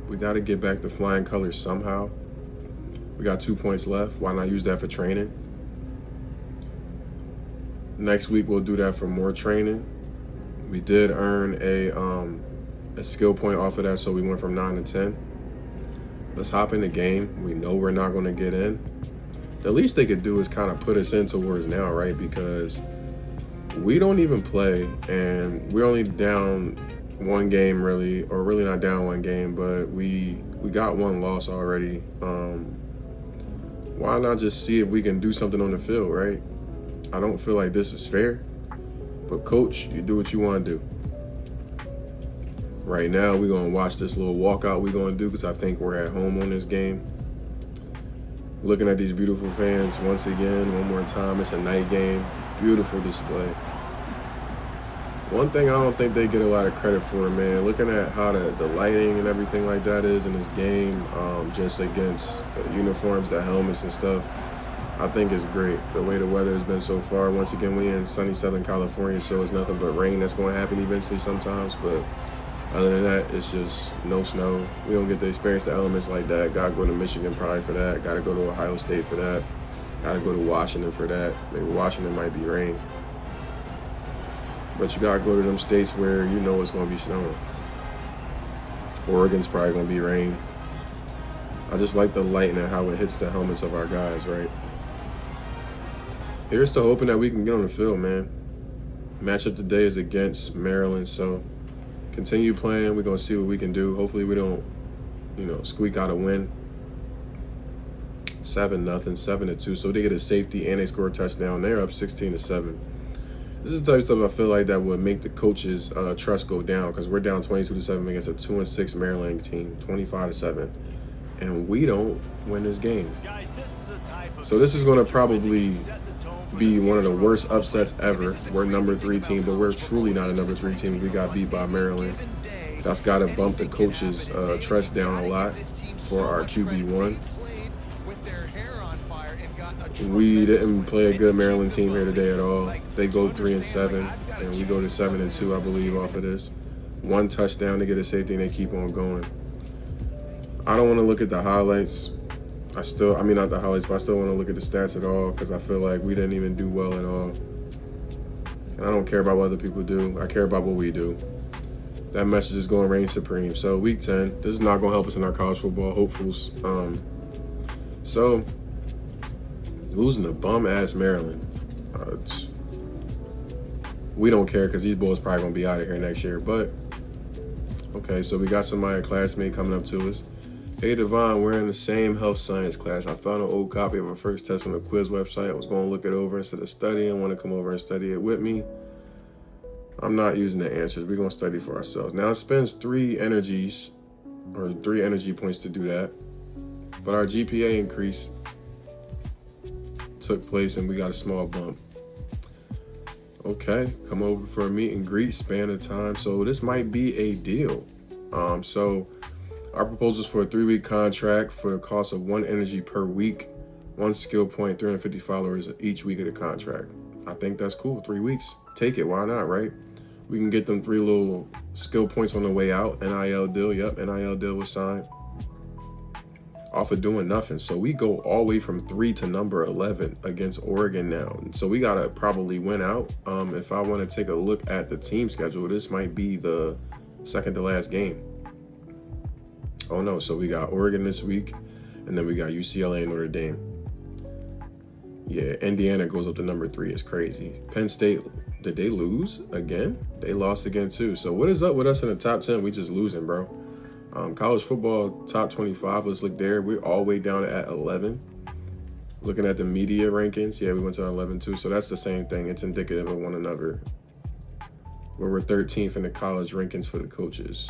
We got to get back to flying colors somehow. We got 2 points left. Why not use that for training? Next week, we'll do that for more training. We did earn a skill point off of that, so we went from 9 to 10. Let's hop in the game. We know we're not going to get in. The least they could do is kind of put us in towards now, right? Because we don't even play, and we're only down one game, really, or really not down one game, but we got one loss already. Why not just see if we can do something on the field, right? I don't feel like this is fair, but coach, you do what you want to do. Right now, we're going to watch this little walkout we're going to do because I think we're at home on this game. Looking at these beautiful fans once again, one more time. It's a night game. Beautiful display. One thing I don't think they get a lot of credit for, man, looking at how the lighting and everything like that is in this game, just against the uniforms, the helmets and stuff, I think it's great. The way the weather has been so far. Once again, we in sunny Southern California, so it's nothing but rain that's going to happen eventually sometimes. But other than that, it's just no snow. We don't get to experience the elements like that. Got to go to Michigan probably for that. Got to go to Ohio State for that. Got to go to Washington for that. Maybe Washington might be rain. But you got to go to them states where you know it's going to be snowing. Oregon's probably going to be rain. I just like the light and how it hits the helmets of our guys, right? Here's to hoping that we can get on the field, man. Matchup today is against Maryland, so continue playing. We're going to see what we can do. Hopefully we don't squeak out a win. 7-0, 7-2. So they get a safety and they score a touchdown. They're up 16-7. This is the type of stuff I feel like that would make the coaches' trust go down, because we're down 22-7 against a 2-6 Maryland team, 25-7, and we don't win this game. So this is going to probably be one of the worst upsets ever. We're number 3 team, but we're truly not a number 3 team. We got beat by Maryland. That's got to bump the coaches' trust down a lot for our QB1. We didn't play a good Maryland team here today at all. They go 3-7, and we go to 7-2, I believe, off of this. 1 touchdown to get a safety, and they keep on going. I don't want to look at the highlights. Not the highlights, but I still want to look at the stats at all, because I feel like we didn't even do well at all. And I don't care about what other people do. I care about what we do. That message is going to reign supreme. So week 10, this is not going to help us in our college football hopefuls. So losing to bum-ass Maryland. We don't care, because these boys probably going to be out of here next year. But, okay, so we got somebody, a classmate, coming up to us. Hey, Devon, we're in the same health science class. I found an old copy of our first test on the quiz website. I was going to look it over instead of studying. Want to come over and study it with me? I'm not using the answers. We're going to study for ourselves. Now, it spends 3 energy points to do that. But our GPA increase took place, and we got a small bump. Okay, come over for a meet and greet, span of time. So this might be a deal. So our proposal is for a 3-week contract for the cost of 1 energy per week, 1 skill point, 350 followers each week of the contract. I think that's cool. 3 weeks. Take it. Why not, right? We can get them 3 little skill points on the way out. NIL deal. Yep, NIL deal was signed. Off of doing nothing. So we go all the way from 3 to number 11 against Oregon now. So we got to probably win out. If I want to take a look at the team schedule, this might be the second to last game. Oh no, so we got Oregon this week, and then we got UCLA and Notre Dame. Yeah, Indiana goes up to number 3. It's crazy. Penn State, did they lose again? They lost again too. So what is up with us in the top 10? We just losing, bro. College football top 25. Let's look there. We're all the way down at 11. Looking at the media rankings, yeah, we went to 11 too. So that's the same thing. It's indicative of one another. Where we're 13th in the college rankings for the coaches.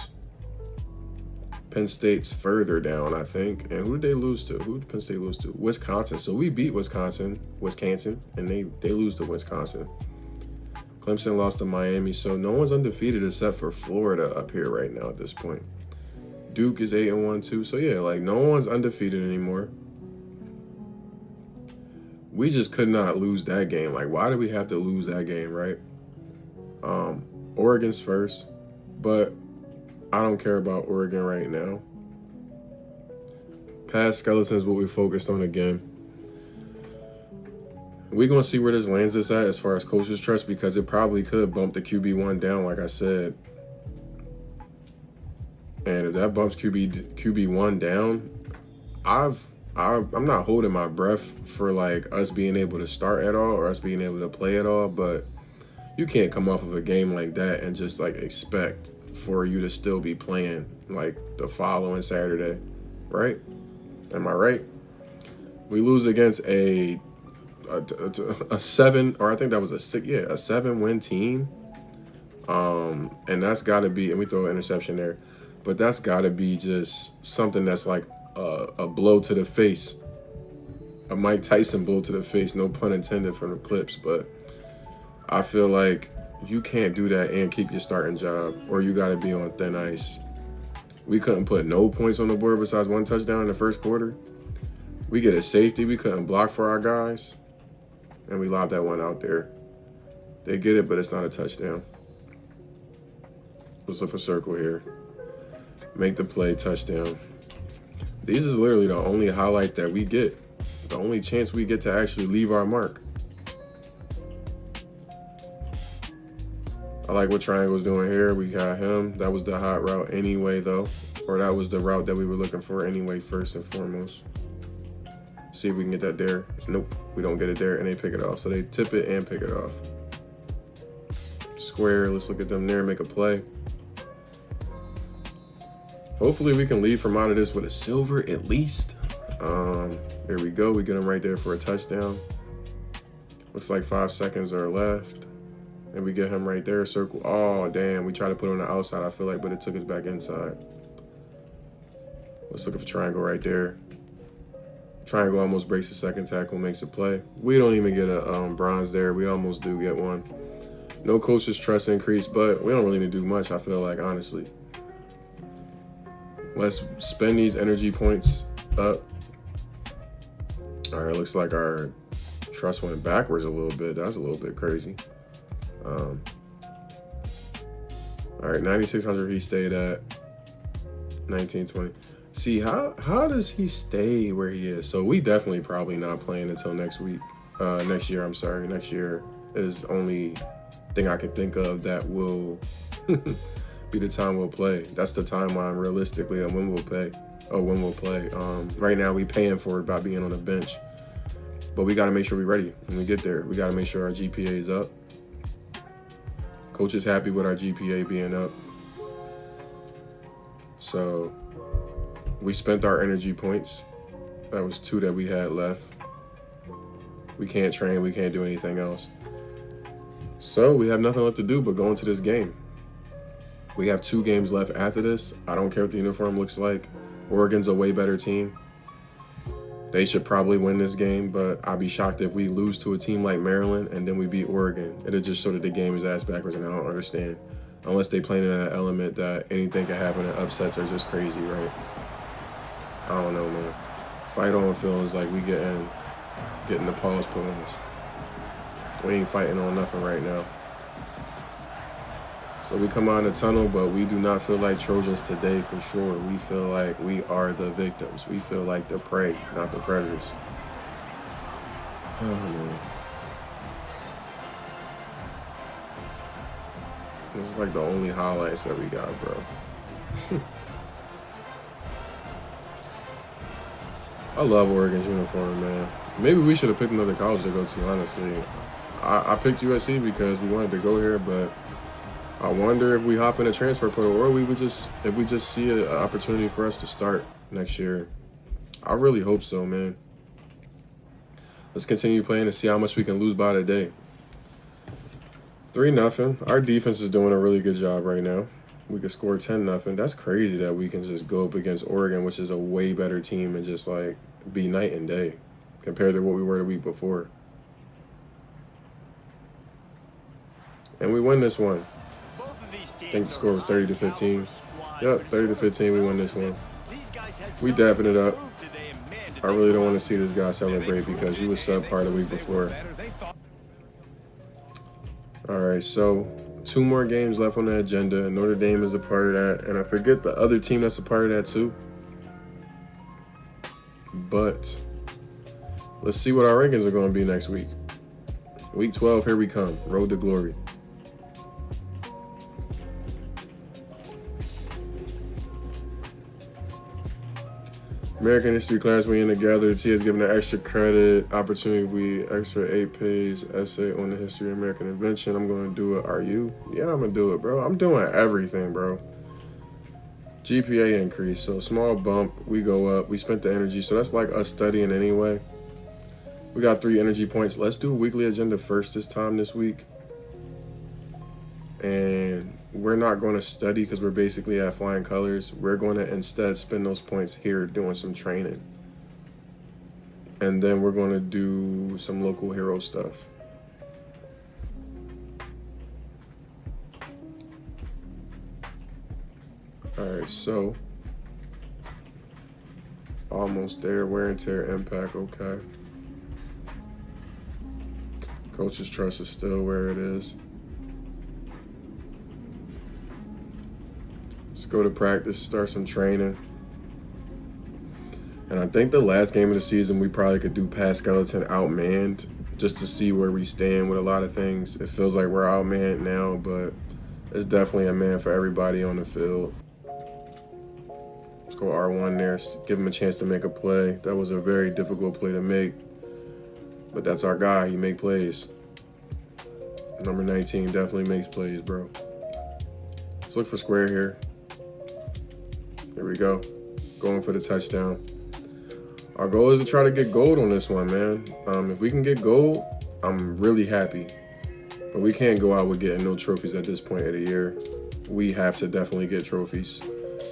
Penn State's further down, I think. And who did they lose to? Who did Penn State lose to? Wisconsin. So we beat Wisconsin, and they lose to Wisconsin. Clemson lost to Miami. So no one's undefeated except for Florida up here right now at this point. Duke is 8-1 too. So yeah, like no one's undefeated anymore. We just could not lose that game. Like, why did we have to lose that game, right? Oregon's first, but I don't care about Oregon right now. Past skeleton is what we focused on again. We're going to see where this lands us at as far as coaches' trust, because it probably could bump the QB1 down, like I said. And if that bumps QB1 down, I'm not holding my breath for like us being able to start at all or us being able to play at all, but you can't come off of a game like that and just like expect for you to still be playing like the following Saturday, right? Am I right? We lose against a 7, or I think that was a 7-win team. And that's got to be, and we throw an interception there, but that's got to be just something that's like a blow to the face, a Mike Tyson blow to the face, no pun intended from the clips. But I feel like you can't do that and keep your starting job, or you got to be on thin ice. We couldn't put no points on the board besides 1 touchdown in the first quarter. We get a safety. We couldn't block for our guys, and we lobbed that one out there. They get it, but it's not a touchdown. Let's look for circle here. Make the play, touchdown. These is literally the only highlight that we get. The only chance we get to actually leave our mark. I like what Triangle's doing here. We got him. That was the hot route anyway, though. Or that was the route that we were looking for anyway, first and foremost. See if we can get that there. Nope, we don't get it there, and they pick it off. So they tip it and pick it off. Square, let's look at them there, make a play. Hopefully we can lead from out of this with a silver at least. There we go. We get him right there for a touchdown. Looks like 5 seconds are left. And we get him right there, circle. Oh, damn. We tried to put him on the outside, I feel like, but it took us back inside. Let's look for a triangle right there. Triangle almost breaks the second tackle, makes a play. We don't even get a bronze there. We almost do get one. No coach's trust increase, but we don't really need to do much, I feel like, honestly. Let's spend these energy points up. All right, looks like our trust went backwards a little bit. That's a little bit crazy. All right, 9,600 he stayed at. 1920. See, how does he stay where he is? So we definitely probably not playing until next week. Next year, I'm sorry. Next year is only thing I can think of that will be the time we'll play. That's the timeline realistically on when we'll play. Right now we paying for it by being on the bench. But we got to make sure we're ready when we get there. We got to make sure our GPA is up. Coach is happy with our GPA being up. So we spent our energy points. That was 2 that we had left. We can't train. We can't do anything else. So we have nothing left to do but go into this game. We have 2 games left after this. I don't care what the uniform looks like. Oregon's a way better team. They should probably win this game, but I'll be shocked if we lose to a team like Maryland and then we beat Oregon. It'll just show that the game is ass backwards, and I don't understand. Unless they play in an element that anything can happen and upsets are just crazy, right? I don't know, man. Fight on feels like we getting the paws put on us. We ain't fighting on nothing right now. So we come out of the tunnel, but we do not feel like Trojans today for sure. We feel like we are the victims. We feel like the prey, not the predators. Oh, man. This is like the only highlights that we got, bro. I love Oregon's uniform, man. Maybe we should have picked another college to go to, honestly. I picked USC because we wanted to go here, but I wonder if we hop in a transfer portal or if we just see an opportunity for us to start next year. I really hope so, man. Let's continue playing and see how much we can lose by today. 3-0. Our defense is doing a really good job right now. We could score 10-0. That's crazy that we can just go up against Oregon, which is a way better team, and just like be night and day compared to what we were the week before. And we win this one. I think the score was 30-15. Yep, 30-15. We won this one. We dapping it up. I really don't want to see this guy celebrate because he was subpar the week before. All right, so 2 more games left on the agenda. Notre Dame is a part of that, and I forget the other team that's a part of that too. But let's see what our rankings are going to be next week. Week 12, here we come. Road to glory. American history class, we in together. T has given an extra credit, opportunity. We extra 8-page essay on the history of American invention. I'm going to do it. Are you? Yeah, I'm going to do it, bro. I'm doing everything, bro. GPA increase. So small bump. We go up. We spent the energy. So that's like us studying anyway. We got 3 energy points. Let's do weekly agenda first this week. And we're not going to study because we're basically at flying colors. We're going to instead spend those points here doing some training. And then we're going to do some local hero stuff. All right, so almost there. Wear and tear impact, okay. Coach's trust is still where it is. Let's go to practice, start some training. And I think the last game of the season, we probably could do pass skeleton outmanned just to see where we stand with a lot of things. It feels like we're outmanned now, but it's definitely a man for everybody on the field. Let's go R1 there, give him a chance to make a play. That was a very difficult play to make, but that's our guy. He make plays. Number 19 definitely makes plays, bro. Let's look for square here. Here we go. Going for the touchdown. Our goal is to try to get gold on this one, man. If we can get gold, I'm really happy. But we can't go out with getting no trophies at this point of the year. We have to definitely get trophies.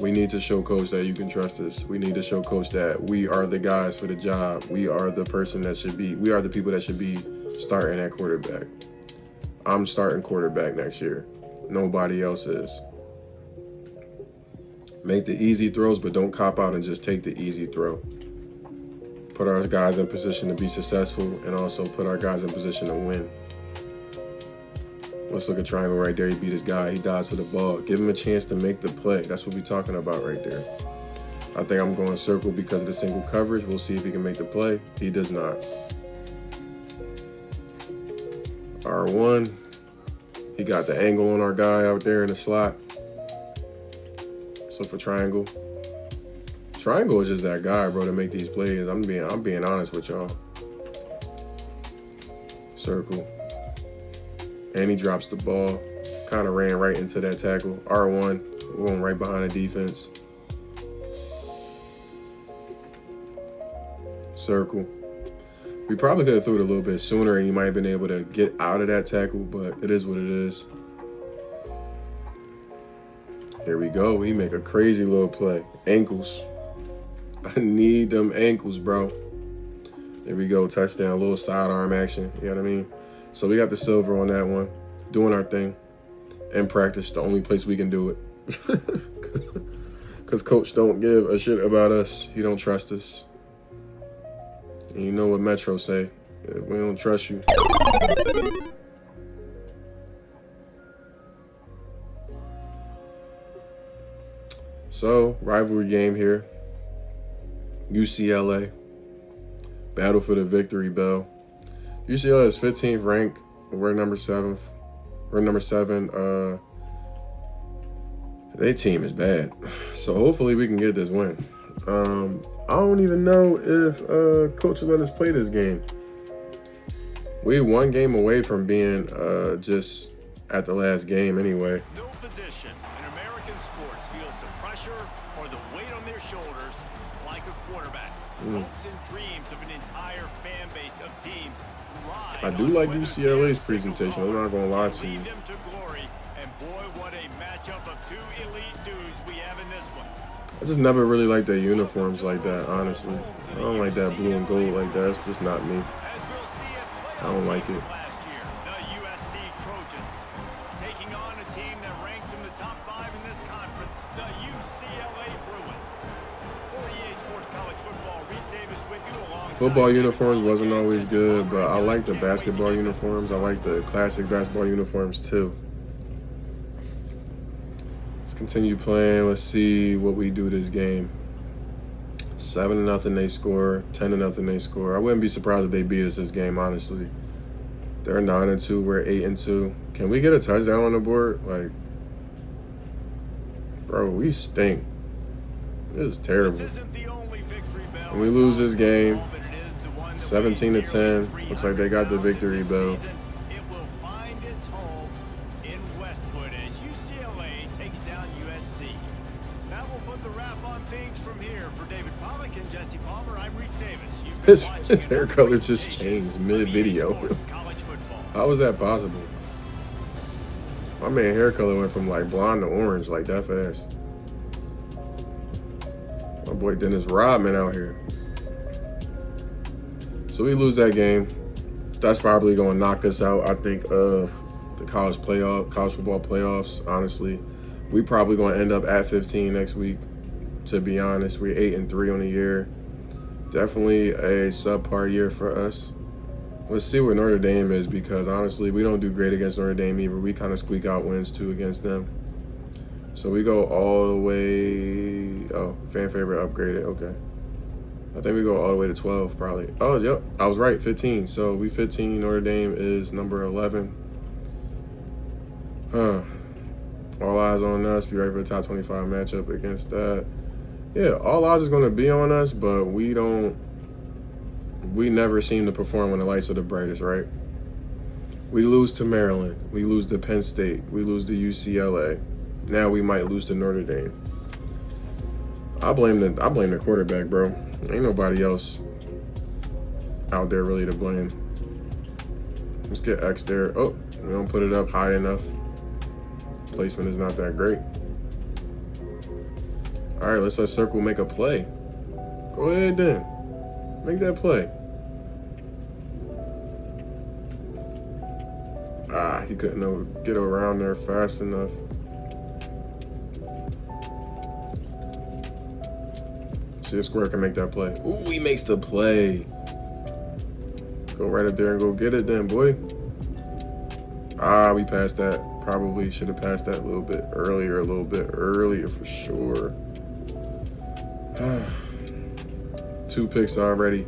We need to show coach that you can trust us. We need to show coach that we are the guys for the job. We are the we are the people that should be starting at quarterback. I'm starting quarterback next year. Nobody else is. Make the easy throws, but don't cop out and just take the easy throw. Put our guys in position to be successful and also put our guys in position to win. Let's look at triangle right there. He beat his guy. He dives for the ball. Give him a chance to make the play. That's what we're talking about right there. I think I'm going circle because of the single coverage. We'll see if he can make the play. He does not. R1. He got the angle on our guy out there in the slot. So for triangle. Triangle is just that guy, bro, to make these plays. I'm being honest with y'all. Circle. And he drops the ball. Kind of ran right into that tackle. R1, going right behind the defense. Circle. We probably could have threw it a little bit sooner and he might have been able to get out of that tackle, but it is what it is. Here we go. We make a crazy little play. Ankles. I need them ankles, bro. There we go. Touchdown. A little sidearm action. You know what I mean? So we got the silver on that one. Doing our thing. In practice, the only place we can do it. Because coach don't give a shit about us. He don't trust us. And you know what Metro say. We don't trust you. So, rivalry game here. UCLA. Battle for the victory bell. UCLA is 15th ranked. We're number 7th. We're number 7. Their team is bad. So hopefully we can get this win. I don't even know if coach will let us play this game. We one game away from being just at the last game anyway. No position in American sports feels the pressure or the weight on their shoulders like a quarterback. Hopes and dreams of an entire fan base of teams ride I do like UCLA's presentation. I'm not gonna lie to you. lead them to glory. And boy, what a matchup of two elite dudes we have in this one. I just never really liked their uniforms like that, honestly. I don't like that blue and gold like that. It's just not me. As we'll see at I don't like it. last year, the USC Trojans taking on a team that ranks in the top 5 in this conference, the UCLA Bruins. For EA Sports College Football, Reese Davis with you alongside Football uniforms wasn't always good, but I like the basketball uniforms. I like the classic basketball uniforms too. Let's continue playing. Let's see what we do this game. 7-0 they score. 10-0 they score. I wouldn't be surprised if they beat us this game, honestly. They're 9-2. We're 8-2. Can we get a touchdown on the board? Like, bro, we stink. This is terrible. This isn't the only victory bell. And we lose this game, But it is the one that 17-10. Looks like they got the victory bell. It will find its home in Westwood as UCLA takes down USC. That will put the wrap on things from here. For David Pollock and Jesse Palmer, I'm Reese Davis. You've been His watching hair color just changed mid-video. Sports College Football. How was that possible? My man hair color went from like blonde to orange like that fast. My boy Dennis Rodman out here. So we lose that game. That's probably going to knock us out, I think, of the college football playoffs, honestly. We probably going to end up at 15 next week, to be honest. We're 8-3 on the year. Definitely a subpar year for us. Let's see what Notre Dame is, because honestly, we don't do great against Notre Dame either. We kind of squeak out wins too against them. So we go all the way. Oh, fan favorite upgraded. Okay. I think we go all the way to 12 probably. Oh, yep. I was right. 15. So we 15. Notre Dame is number 11. All eyes on us. Be ready for the top 25 matchup against that. Yeah, all eyes is going to be on us, but we never seem to perform when the lights are the brightest, right? We lose to Maryland. We lose to Penn State. We lose to UCLA. Now we might lose to Notre Dame. I blame the quarterback, bro. Ain't nobody else out there really to blame. Let's get X there. Oh, we don't put it up high enough. Placement is not that great. All right, let's let Circle make a play. Go ahead then. Make that play. He couldn't get around there fast enough. See if Square can make that play. Ooh, he makes the play. Go right up there and go get it then, boy. We passed that. Probably should have passed that a little bit earlier for sure. 2 picks already.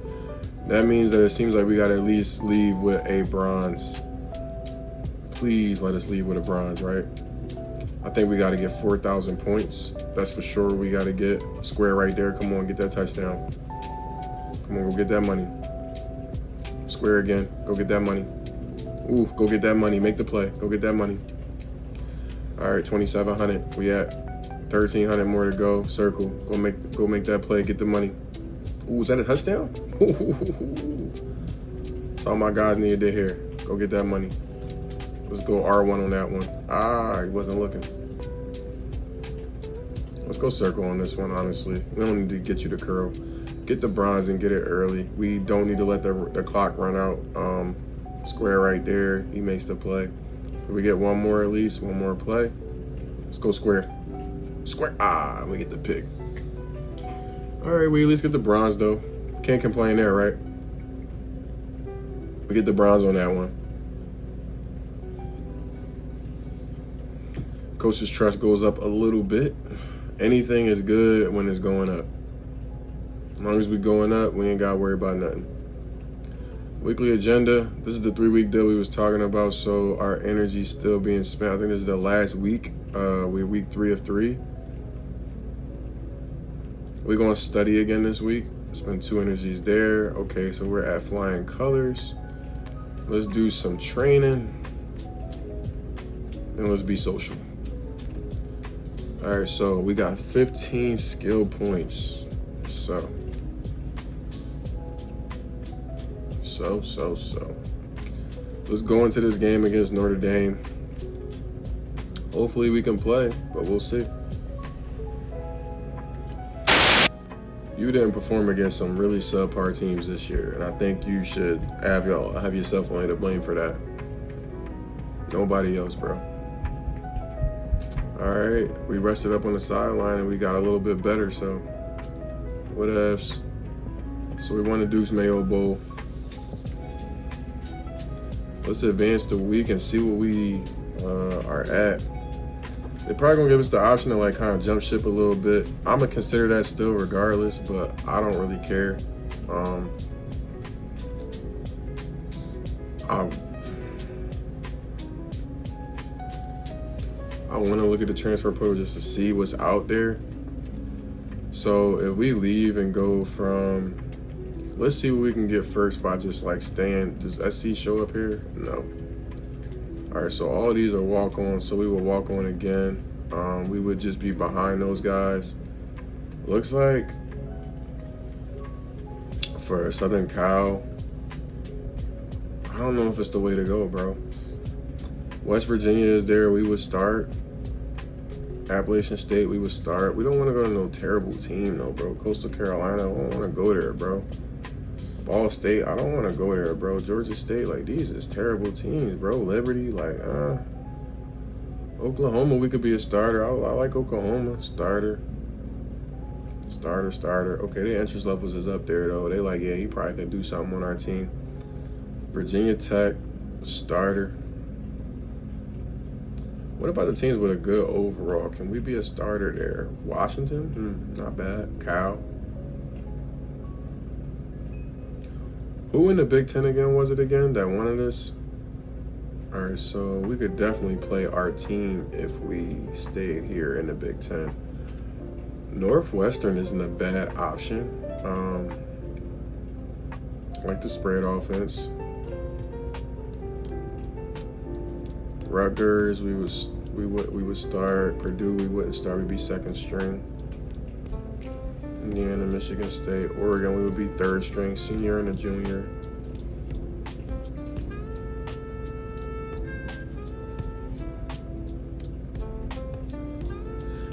That means that it seems like we got to at least leave with a bronze. Please let us leave with a bronze, right? I think we got to get 4,000 points. That's for sure we got to get. Square right there. Come on, get that touchdown. Come on, go get that money. Square again. Go get that money. Ooh, go get that money. Make the play. Go get that money. All right, 2,700. We at 1,300 more to go. Circle. Go make that play. Get the money. Ooh, is that a touchdown? That's all my guys needed to hear. Go get that money. Let's go R1 on that one. He wasn't looking. Let's go Circle on this one, honestly. We don't need to get you to curl. Get the bronze and get it early. We don't need to let the clock run out. Square right there. He makes the play. We get one more at least. One more play. Let's go Square. Square. We get the pick. All right, we at least get the bronze, though. Can't complain there, right? We get the bronze on that one. Coach's trust goes up a little bit. Anything is good when it's going up. As long as we're going up, we ain't got to worry about nothing. Weekly agenda. This is the 3-week deal we was talking about, so our energy's still being spent. I think this is the last week. We're week 3 of 3. We're going to study again this week. Spend 2 energies there. Okay, so we're at flying colors. Let's do some training. And let's be social. All right, so we got 15 skill points. So. Let's go into this game against Notre Dame. Hopefully we can play, but we'll see. You didn't perform against some really subpar teams this year, and I think you should have yourself only to blame for that. Nobody else, bro. All right, we rested up on the sideline and we got a little bit better, so whatevs. So we won the Deuce Mayo Bowl. Let's advance the week and see what we are at. They're probably gonna give us the option to like kind of jump ship a little bit. I'm gonna consider that still regardless, but I don't really care. I want to look at the transfer portal just to see what's out there. So if we leave and go from, let's see what we can get first by just like staying. Does SC show up here? No. All right, so all of these are walk on, so we will walk on again. We would just be behind those guys. Looks like for Southern Cal, I don't know if it's the way to go, bro. West Virginia is there, we would start. Appalachian State, we would start. We don't want to go to no terrible team, though, bro. Coastal Carolina, I don't want to go there, bro. Ball State, I don't want to go there, bro. Georgia State, like, these is terrible teams, bro. Liberty, like, Oklahoma, we could be a starter. I like Oklahoma. Starter. Okay, their interest levels is up there, though. They like, yeah, he probably could do something on our team. Virginia Tech, starter. What about the teams with a good overall? Can we be a starter there? Washington? Not bad. Cal. Who in the Big Ten again was it again that wanted us? All right, so we could definitely play our team if we stayed here in the Big Ten. Northwestern isn't a bad option. I like the spread offense. Rutgers, we would start. Purdue, we wouldn't start. We'd be second string. Indiana, Michigan State, Oregon, we would be third string, senior and a junior.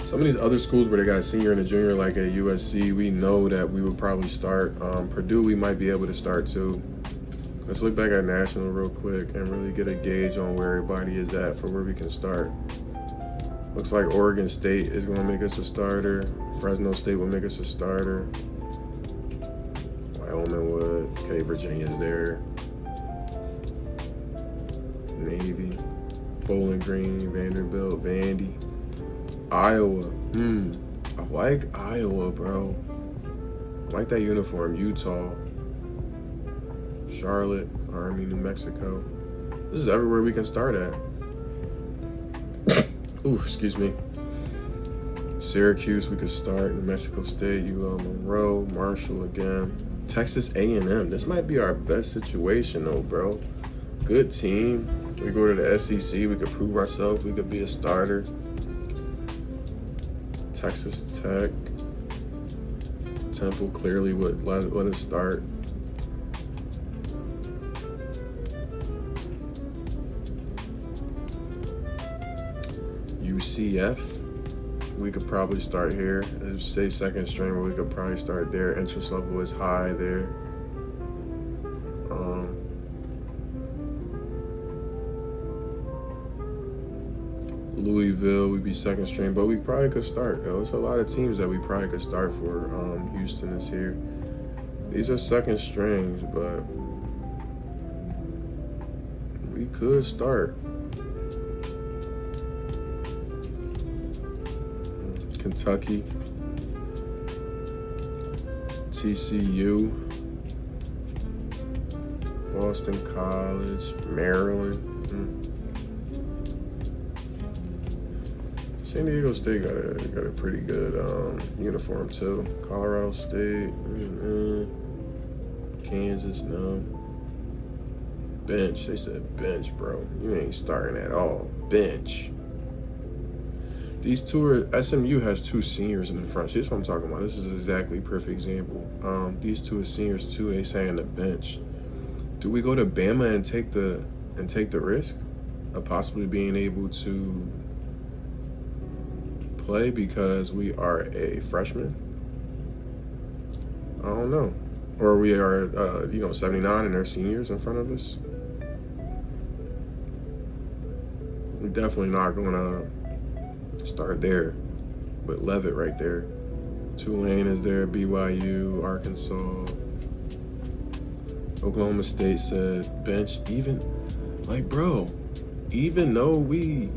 Some of these other schools where they got a senior and a junior, like at USC, we know that we would probably start. Purdue, we might be able to start too. Let's look back at National real quick and really get a gauge on where everybody is at for where we can start. Looks like Oregon State is going to make us a starter. Fresno State will make us a starter. Wyoming would. Okay, Virginia's there. Navy. Bowling Green, Vanderbilt, Vandy. Iowa. I like Iowa, bro. I like that uniform. Utah. Charlotte, Army, New Mexico. This is everywhere we can start at. Ooh, excuse me. Syracuse, we could start. New Mexico State, UL Monroe, Marshall again. Texas A&M. This might be our best situation, though, bro. Good team. We go to the SEC. We could prove ourselves. We could be a starter. Texas Tech. Temple clearly would let us start. UCF, we could probably start here. Say second string, but we could probably start there. Interest level is high there. Louisville, we'd be second string, but we probably could start. There's a lot of teams that we probably could start for. Houston is here. These are second strings, but we could start. Kentucky, TCU, Boston College, Maryland. San Diego State got a pretty good uniform too. Colorado State, Kansas, no. Bench, they said bench, bro. You ain't starting at all. Bench. These two are, SMU has two seniors in the front. See, that's what I'm talking about. This is exactly a perfect example. These two are seniors too. They say on the bench. Do we go to Bama and take the risk of possibly being able to play because we are a freshman? I don't know. Or we are, 79 and they're seniors in front of us. We're definitely not going to start there with Levitt right there. Tulane is there, BYU, Arkansas. Oklahoma State said bench. Even though we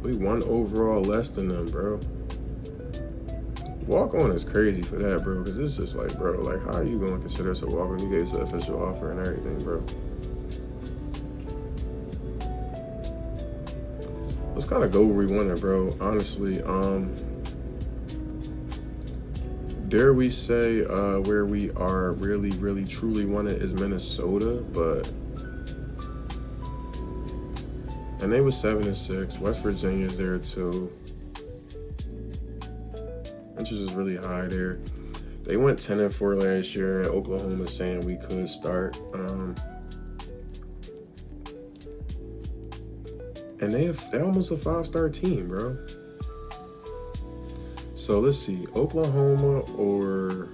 one overall less than them, bro. Walk on is crazy for that, bro, because it's just like, bro, like, how are you going to consider us a walk on? You gave us an official offer and everything, bro. Let's kind of go where we wanted, bro. Honestly, dare we say where we are really, really, truly wanted is Minnesota, but and they was 7-6. West Virginia's there too. Interest is really high there. They went 10-4 last year, and Oklahoma's saying we could start. And they're almost a 5-star team, bro. So let's see, Oklahoma or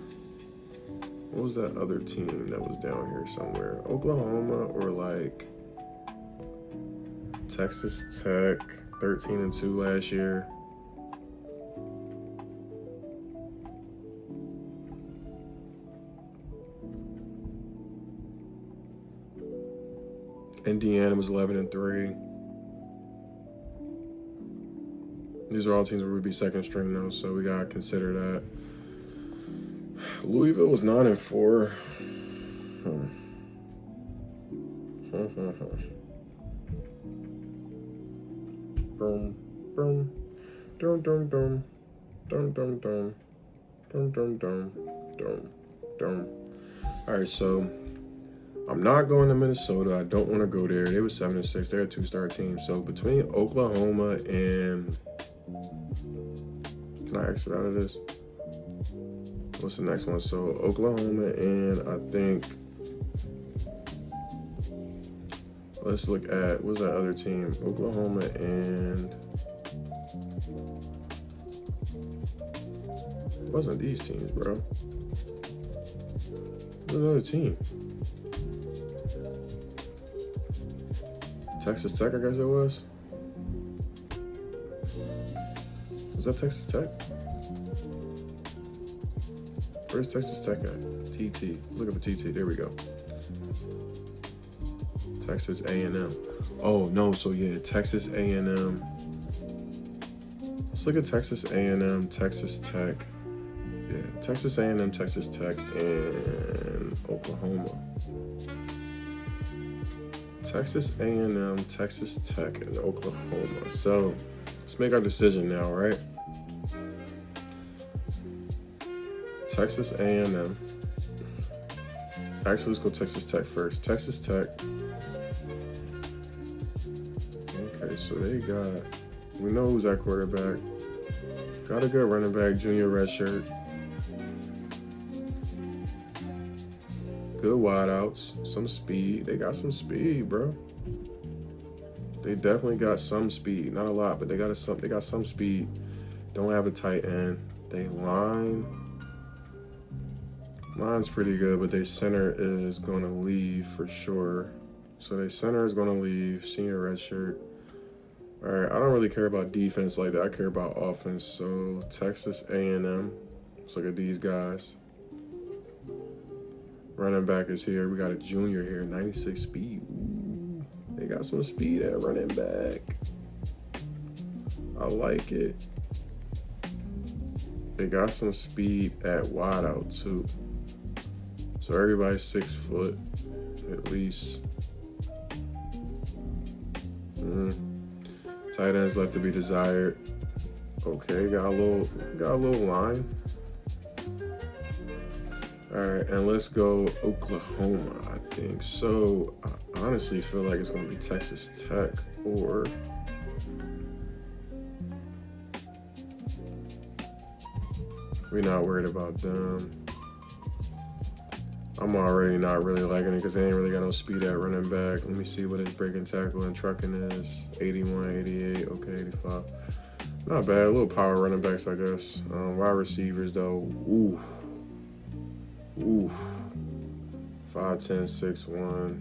what was that other team that was down here somewhere? Oklahoma or like Texas Tech, 13-2 last year. Indiana was 11-3. These are all teams that would be second string though, so we gotta consider that. Louisville was 9-4. Boom, boom, dum dum dum, dum dum dum, dum dum dum, dum dum. All right, so I'm not going to Minnesota. I don't want to go there. They were 7-6. They're a 2-star team. So between Oklahoma and Can I exit out of this? What's the next one? So Oklahoma and I think, let's look at, what's that other team? Oklahoma and, it wasn't these teams, bro. What's another team? Texas Tech, I guess it was. Was that Texas Tech? Where's Texas Tech at? TT. Looking for TT. There we go. Texas A&M. Oh, no. So, yeah, Texas A&M. Let's look at Texas A&M, Texas Tech. Yeah, Texas A&M, Texas Tech, and Oklahoma. Texas A&M, Texas Tech, and Oklahoma. So, let's make our decision now, right? Texas A&M. Actually, let's go Texas Tech first. Texas Tech. Okay, so they got, we know who's at quarterback. Got a good running back, junior redshirt. Good wideouts, some speed. They got some speed, bro. They definitely got some speed. Not a lot, but they got some speed. Don't have a tight end. They line's pretty good, but their center is going to leave for sure. So their center is going to leave, senior redshirt. All right, I don't really care about defense like that. I care about offense. So Texas A&M. Let's look at these guys. Running back is here. We got a junior here, 96 speed. Ooh, they got some speed at running back. I like it. They got some speed at wideout too. So everybody's 6 foot at least. Tight ends left to be desired. Okay, got a little line. All right, and let's go Oklahoma, I think. So I honestly feel like it's going to be Texas Tech or we're not worried about them. I'm already not really liking it because they ain't really got no speed at running back. Let me see what his breaking tackle and trucking is. 81, 88, okay, 85. Not bad. A little power running backs, I guess. Wide receivers, though. Ooh. 5'10", 6'1",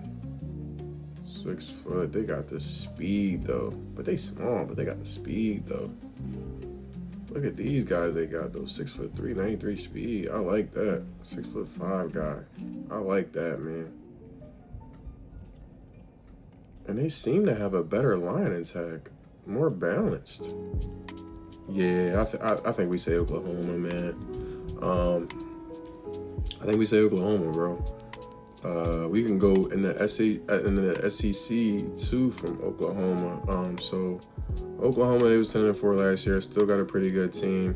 6 foot. They got the speed, though. But they small, but they got the speed, though. Look at these guys they got, though. 6'3", 93 speed. I like that. 6'5" guy. I like that, man. And they seem to have a better line attack. More balanced. Yeah, I think we say Oklahoma, man. I think we say Oklahoma, bro. We can go in the SEC too from Oklahoma. So Oklahoma, they was 10-4 last year. Still got a pretty good team.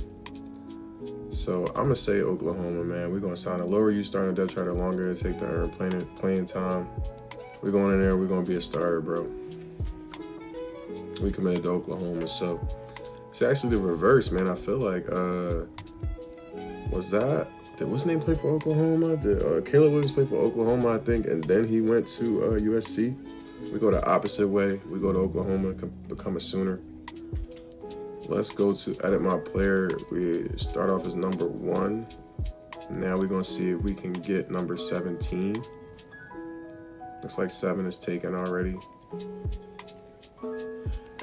So I'm gonna say Oklahoma, man. We're gonna sign a lower you starting depth chart, the longer it take to earn playing time. We're going in there. We're gonna be a starter, bro. We committed to Oklahoma, so it's actually the reverse, man. I feel like what's his name play for Oklahoma? Did Caleb Williams play for Oklahoma, I think, and then he went to USC. We go the opposite way. We go to Oklahoma, become a Sooner. Let's go to edit my player. We start off as number 1. Now we're gonna see if we can get number 17. Looks like 7 is taken already.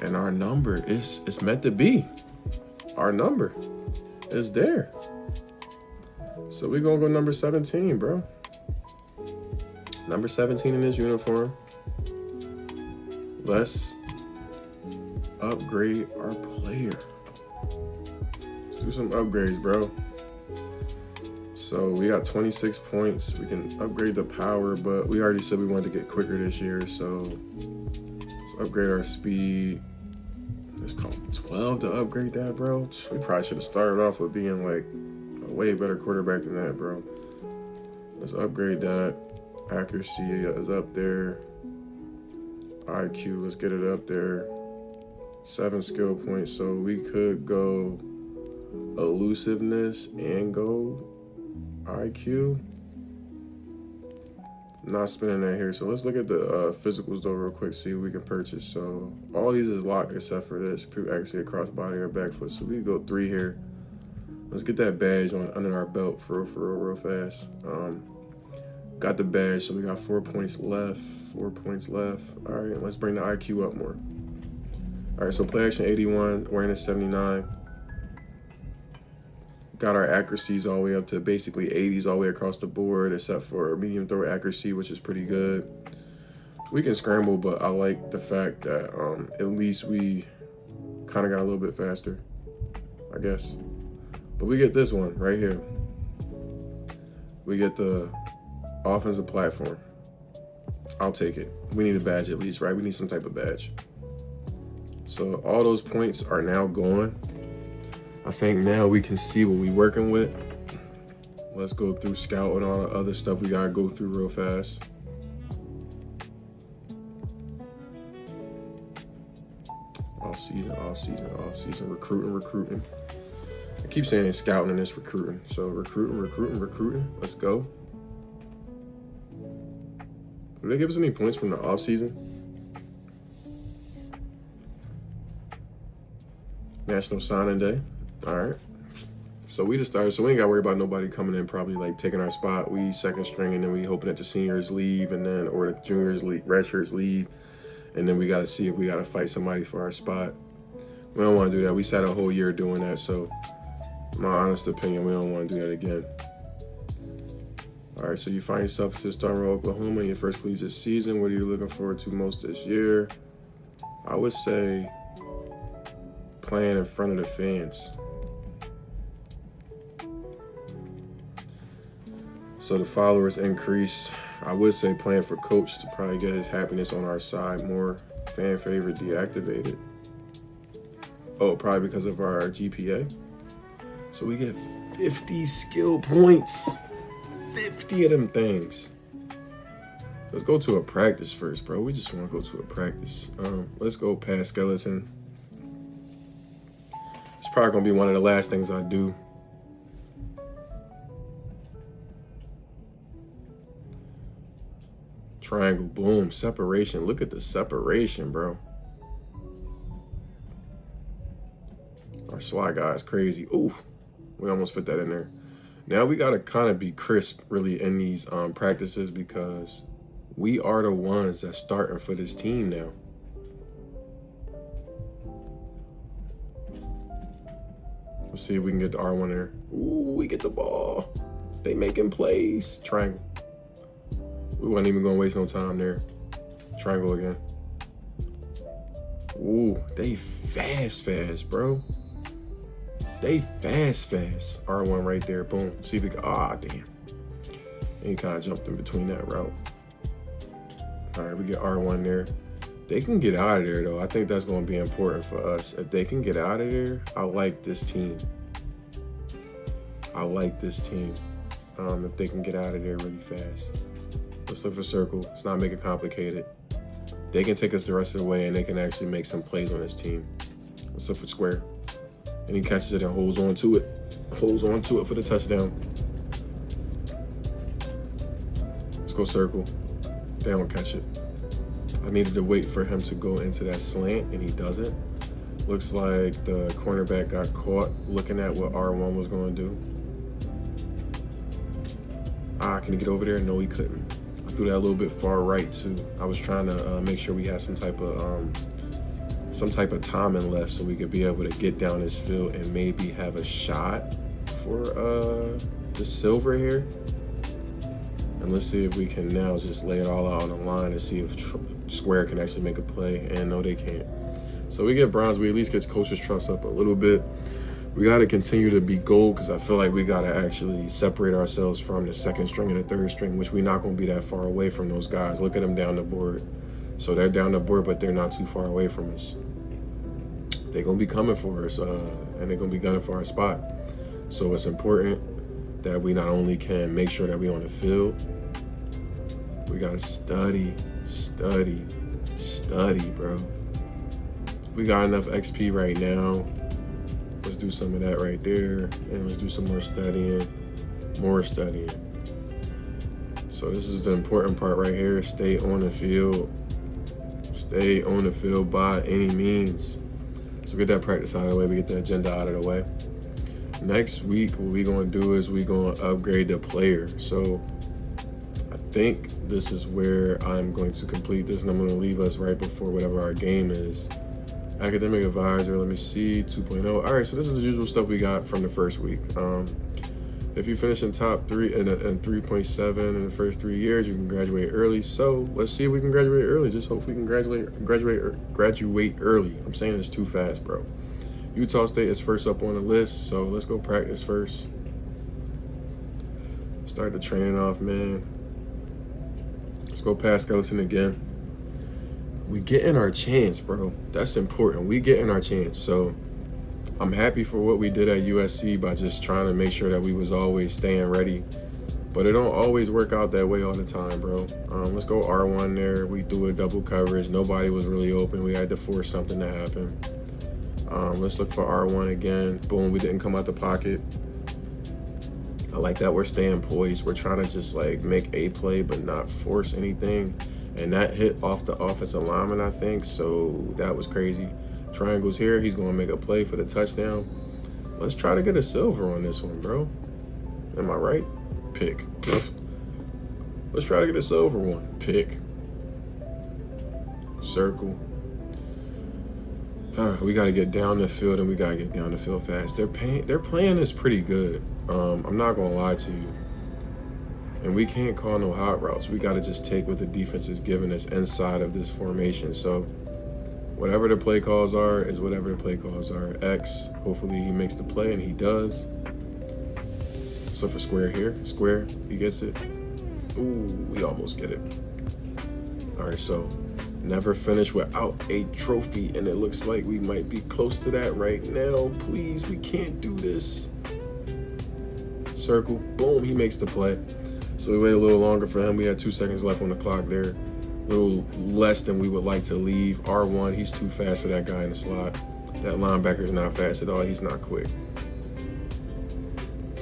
And our number is meant to be. Our number is there. So we're gonna go number 17, bro. Number 17 in his uniform. Let's upgrade our player. Let's do some upgrades, bro. So we got 26 points. We can upgrade the power, but we already said we wanted to get quicker this year, so let's upgrade our speed. Let's call 12 to upgrade that, bro. We probably should have started off with being like a way better quarterback than that, bro. Let's upgrade that. Accuracy is up there. IQ, let's get it up there. 7 skill points, so we could go elusiveness, and gold. IQ. Not spinning that here. So let's look at the physicals though real quick, see what we can purchase. So all these is locked except for this. Actually across body or back foot. So we go 3 here. Let's get that badge on under our belt for real fast. Got the badge, so we got 4 points left. 4 points left. All right, let's bring the IQ up more. All right, so play action 81, awareness 79. Got our accuracies all the way up to basically 80s all the way across the board, except for medium throw accuracy, which is pretty good. We can scramble, but I like the fact that at least we kind of got a little bit faster, I guess. But we get this one right here. We get the offensive platform. I'll take it. We need a badge at least, right? We need some type of badge. So all those points are now gone. I think now we can see what we're working with. Let's go through scout and all the other stuff we gotta go through real fast. Off season, recruiting. I keep saying scouting and it's recruiting. So recruiting. Let's go. Did they give us any points from the off season? National Signing Day. All right. So we just started. So we ain't got to worry about nobody coming in probably like taking our spot. We second string, and then we hoping that the seniors leave, and then or the juniors leave, redshirts leave, and then we got to see if we got to fight somebody for our spot. We don't want to do that. We sat a whole year doing that. So my honest opinion, we don't want to do that again. All right, so you find yourself to start with Oklahoma in your first collegiate season. What are you looking forward to most this year? I would say playing in front of the fans. So the followers increase. I would say playing for coach to probably get his happiness on our side more. Fan favorite deactivated. Oh, probably because of our GPA. So we get 50 skill points. 50 of them things. Let's go to a practice first, bro. We just want to go to a practice. Let's go past skeleton. It's probably going to be one of the last things I do. Triangle, boom, separation. Look at the separation, bro. Our slide guy is crazy. Ooh, we almost fit that in there. Now we got to kind of be crisp really in these practices because we are the ones that's starting for this team now. Let's see if we can get the R1 there. Ooh, we get the ball. They making plays. Triangle. We wasn't even going to waste no time there. Triangle again. Ooh, they fast, bro. They fast. R1 right there, boom. See if we can, damn. And he kind of jumped in between that route. All right, we get R1 there. They can get out of there, though. I think that's going to be important for us. If they can get out of there, I like this team. If they can get out of there really fast. Let's look for circle. Let's not make it complicated. They can take us the rest of the way, and they can actually make some plays on this team. Let's look for square. And he catches it and holds on to it. Holds on to it for the touchdown. Let's go circle. They don't catch it. I needed to wait for him to go into that slant, and he doesn't. Looks like the cornerback got caught looking at what R1 was going to do. Can he get over there? No, he couldn't. I threw that a little bit far right, too. I was trying to make sure we had some type of timing left so we could be able to get down this field and maybe have a shot for the silver here. And let's see if we can now just lay it all out on the line and see if square can actually make a play. And no, they can't. So we get bronze. We at least get coach's trust up a little bit. We got to continue to be gold because I feel like we got to actually separate ourselves from the second string and the third string, which we're not going to be that far away from those guys. Look at them down the board. So they're down the board, but they're not too far away from us. They're going to be coming for us, and they're going to be gunning for our spot. So it's important that we not only can make sure that we're on the field, we got to study, bro. We got enough XP right now. Let's do some of that right there. And let's do some more studying. More studying. So this is the important part right here. Stay on the field. Stay on the field by any means. So get that practice out of the way. We get the agenda out of the way. Next week, what we're going to do is we're going to upgrade the player. So I think this is where I'm going to complete this, and I'm going to leave us right before whatever our game is. Academic advisor, let me see, 2.0. All right, so this is the usual stuff we got from the first week. If you finish in top 3 and 3.7 in the first 3 years, you can graduate early. So let's see if we can graduate early. Just hopefully we can graduate early. I'm saying this too fast, bro. Utah State is first up on the list, so let's go practice first. Start the training off, man. Let's go past skeleton again. We getting our chance, bro. That's important. We getting our chance. So I'm happy for what we did at USC by just trying to make sure that we was always staying ready. But it don't always work out that way all the time, bro. Let's go R1 there. We threw a double coverage. Nobody was really open. We had to force something to happen. Let's look for R1 again. Boom, we didn't come out the pocket. I like that we're staying poised. We're trying to just like make a play but not force anything. And that hit off the offensive lineman, I think. So that was crazy. Triangles here. He's going to make a play for the touchdown. Let's try to get a silver on this one, bro. Am I right? Pick. Let's try to get a silver one. Pick. Circle. We got to get down the field, and we got to get down the field fast. They're playing this pretty good. I'm not going to lie to you. And we can't call no hot routes. We got to just take what the defense is giving us inside of this formation. So whatever the play calls are is whatever the play calls are. X, hopefully he makes the play, and he does. So for square here, square, he gets it. Ooh, we almost get it. All right, so never finish without a trophy, and it looks like we might be close to that right now. Please, we can't do this. Circle, boom, he makes the play. So we wait a little longer for him. We had 2 seconds left on the clock there. A little less than we would like to leave. R1, he's too fast for that guy in the slot. That linebacker's not fast at all. He's not quick.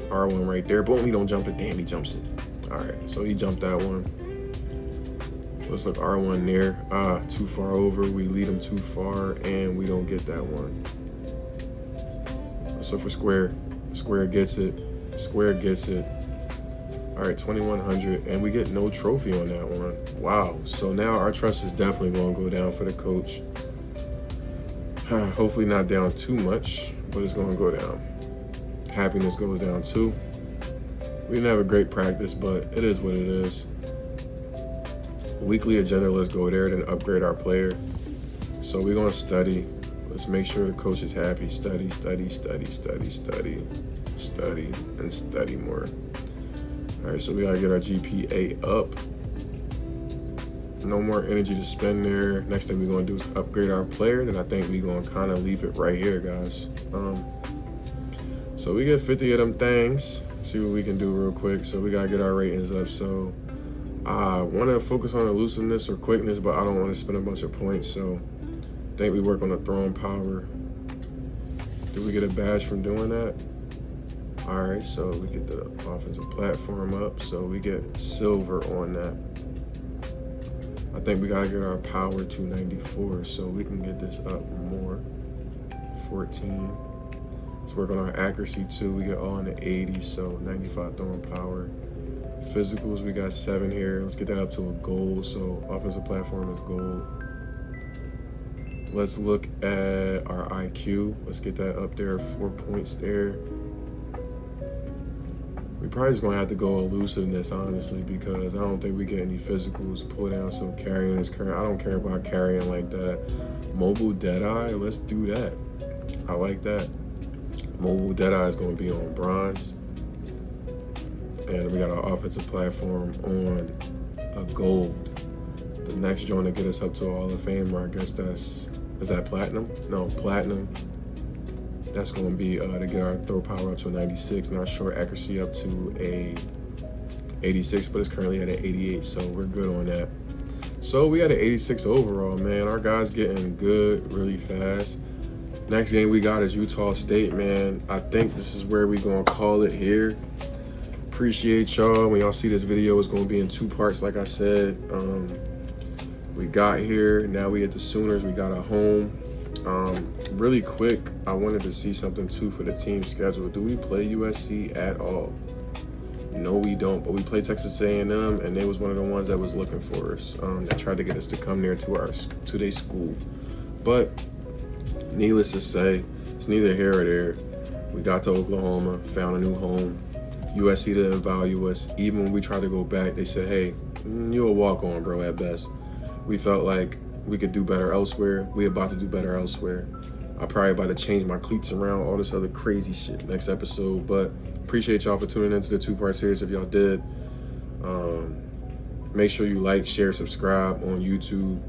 R1 right there. Boom, he don't jump it. Damn, he jumps it. All right, so he jumped that one. Let's look R1 near. Too far over. We lead him too far, and we don't get that one. So for square, square gets it. Square gets it. All right, 2,100, and we get no trophy on that one. Wow, so now our trust is definitely going to go down for the coach. Hopefully not down too much, but it's going to go down. Happiness goes down too. We didn't have a great practice, but it is what it is. Weekly agenda, let's go there, then upgrade our player. So we're going to study. Let's make sure the coach is happy. Study, study, study, study, study, study, and study more. All right, so we gotta get our GPA up. No more energy to spend there. Next thing we're gonna do is upgrade our player. Then I think we're gonna kind of leave it right here, guys. So we get 50 of them things. See what we can do real quick. So we gotta get our ratings up. So I wanna focus on elusiveness or quickness, but I don't wanna spend a bunch of points. So I think we work on the throwing power. Do we get a badge from doing that? All right, so we get the offensive platform up, so we get silver on that. I think we gotta get our power to 94, so we can get this up more. 14. Let's work on our accuracy too. We get all in the 80s, so 95 throwing power. Physicals, we got 7 here. Let's get that up to a gold, so offensive platform is gold. Let's look at our IQ. Let's get that up there, 4 points there. We probably just gonna have to go elusiveness, honestly, because I don't think we get any physicals. Pull down, so carrying is current. I don't care about carrying like that. Mobile Deadeye, let's do that. I like that. Mobile Deadeye is gonna be on bronze. And we got our offensive platform on a gold. The next joint to get us up to a Hall of Famer, I guess is that platinum? No, platinum. That's going to be to get our throw power up to a 96 and our short accuracy up to a 86, but it's currently at an 88, so we're good on that. So we got an 86 overall, man. Our guys getting good really fast. Next game we got is Utah State, man. I think this is where we gonna call it here. Appreciate y'all. When y'all see this video, it's gonna be in 2 parts, like I said. We got here, now we at the Sooners, we got a home. Really quick, I wanted to see something too for the team schedule. Do we play USC at all? No, we don't, but we play Texas A&M, and they was one of the ones that was looking for us. That tried to get us to come there to their school. But needless to say, it's neither here or there. We got to Oklahoma, found a new home. USC didn't value us. Even when we tried to go back, they said, hey, you're a walk-on, bro, at best. We felt like we could do better elsewhere. We about to do better elsewhere. I'm probably about to change my cleats around, all this other crazy shit next episode. But appreciate y'all for tuning into the 2-part series if y'all did. Make sure you like, share, subscribe on YouTube.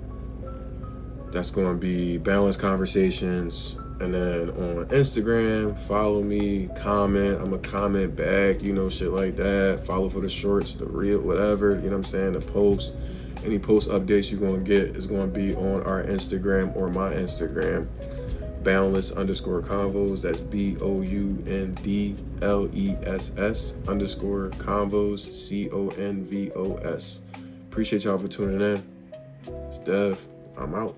That's going to be Balanced Conversations. And then on Instagram, follow me, comment. I'm going to comment back, you know, shit like that. Follow for the shorts, the reel, whatever, you know what I'm saying, the post. Any post updates you're going to get is going to be on our Instagram or my Instagram. Boundless_convos. That's BOUNDLESS_convos. CONVOS. Appreciate y'all for tuning in. It's Dev. I'm out.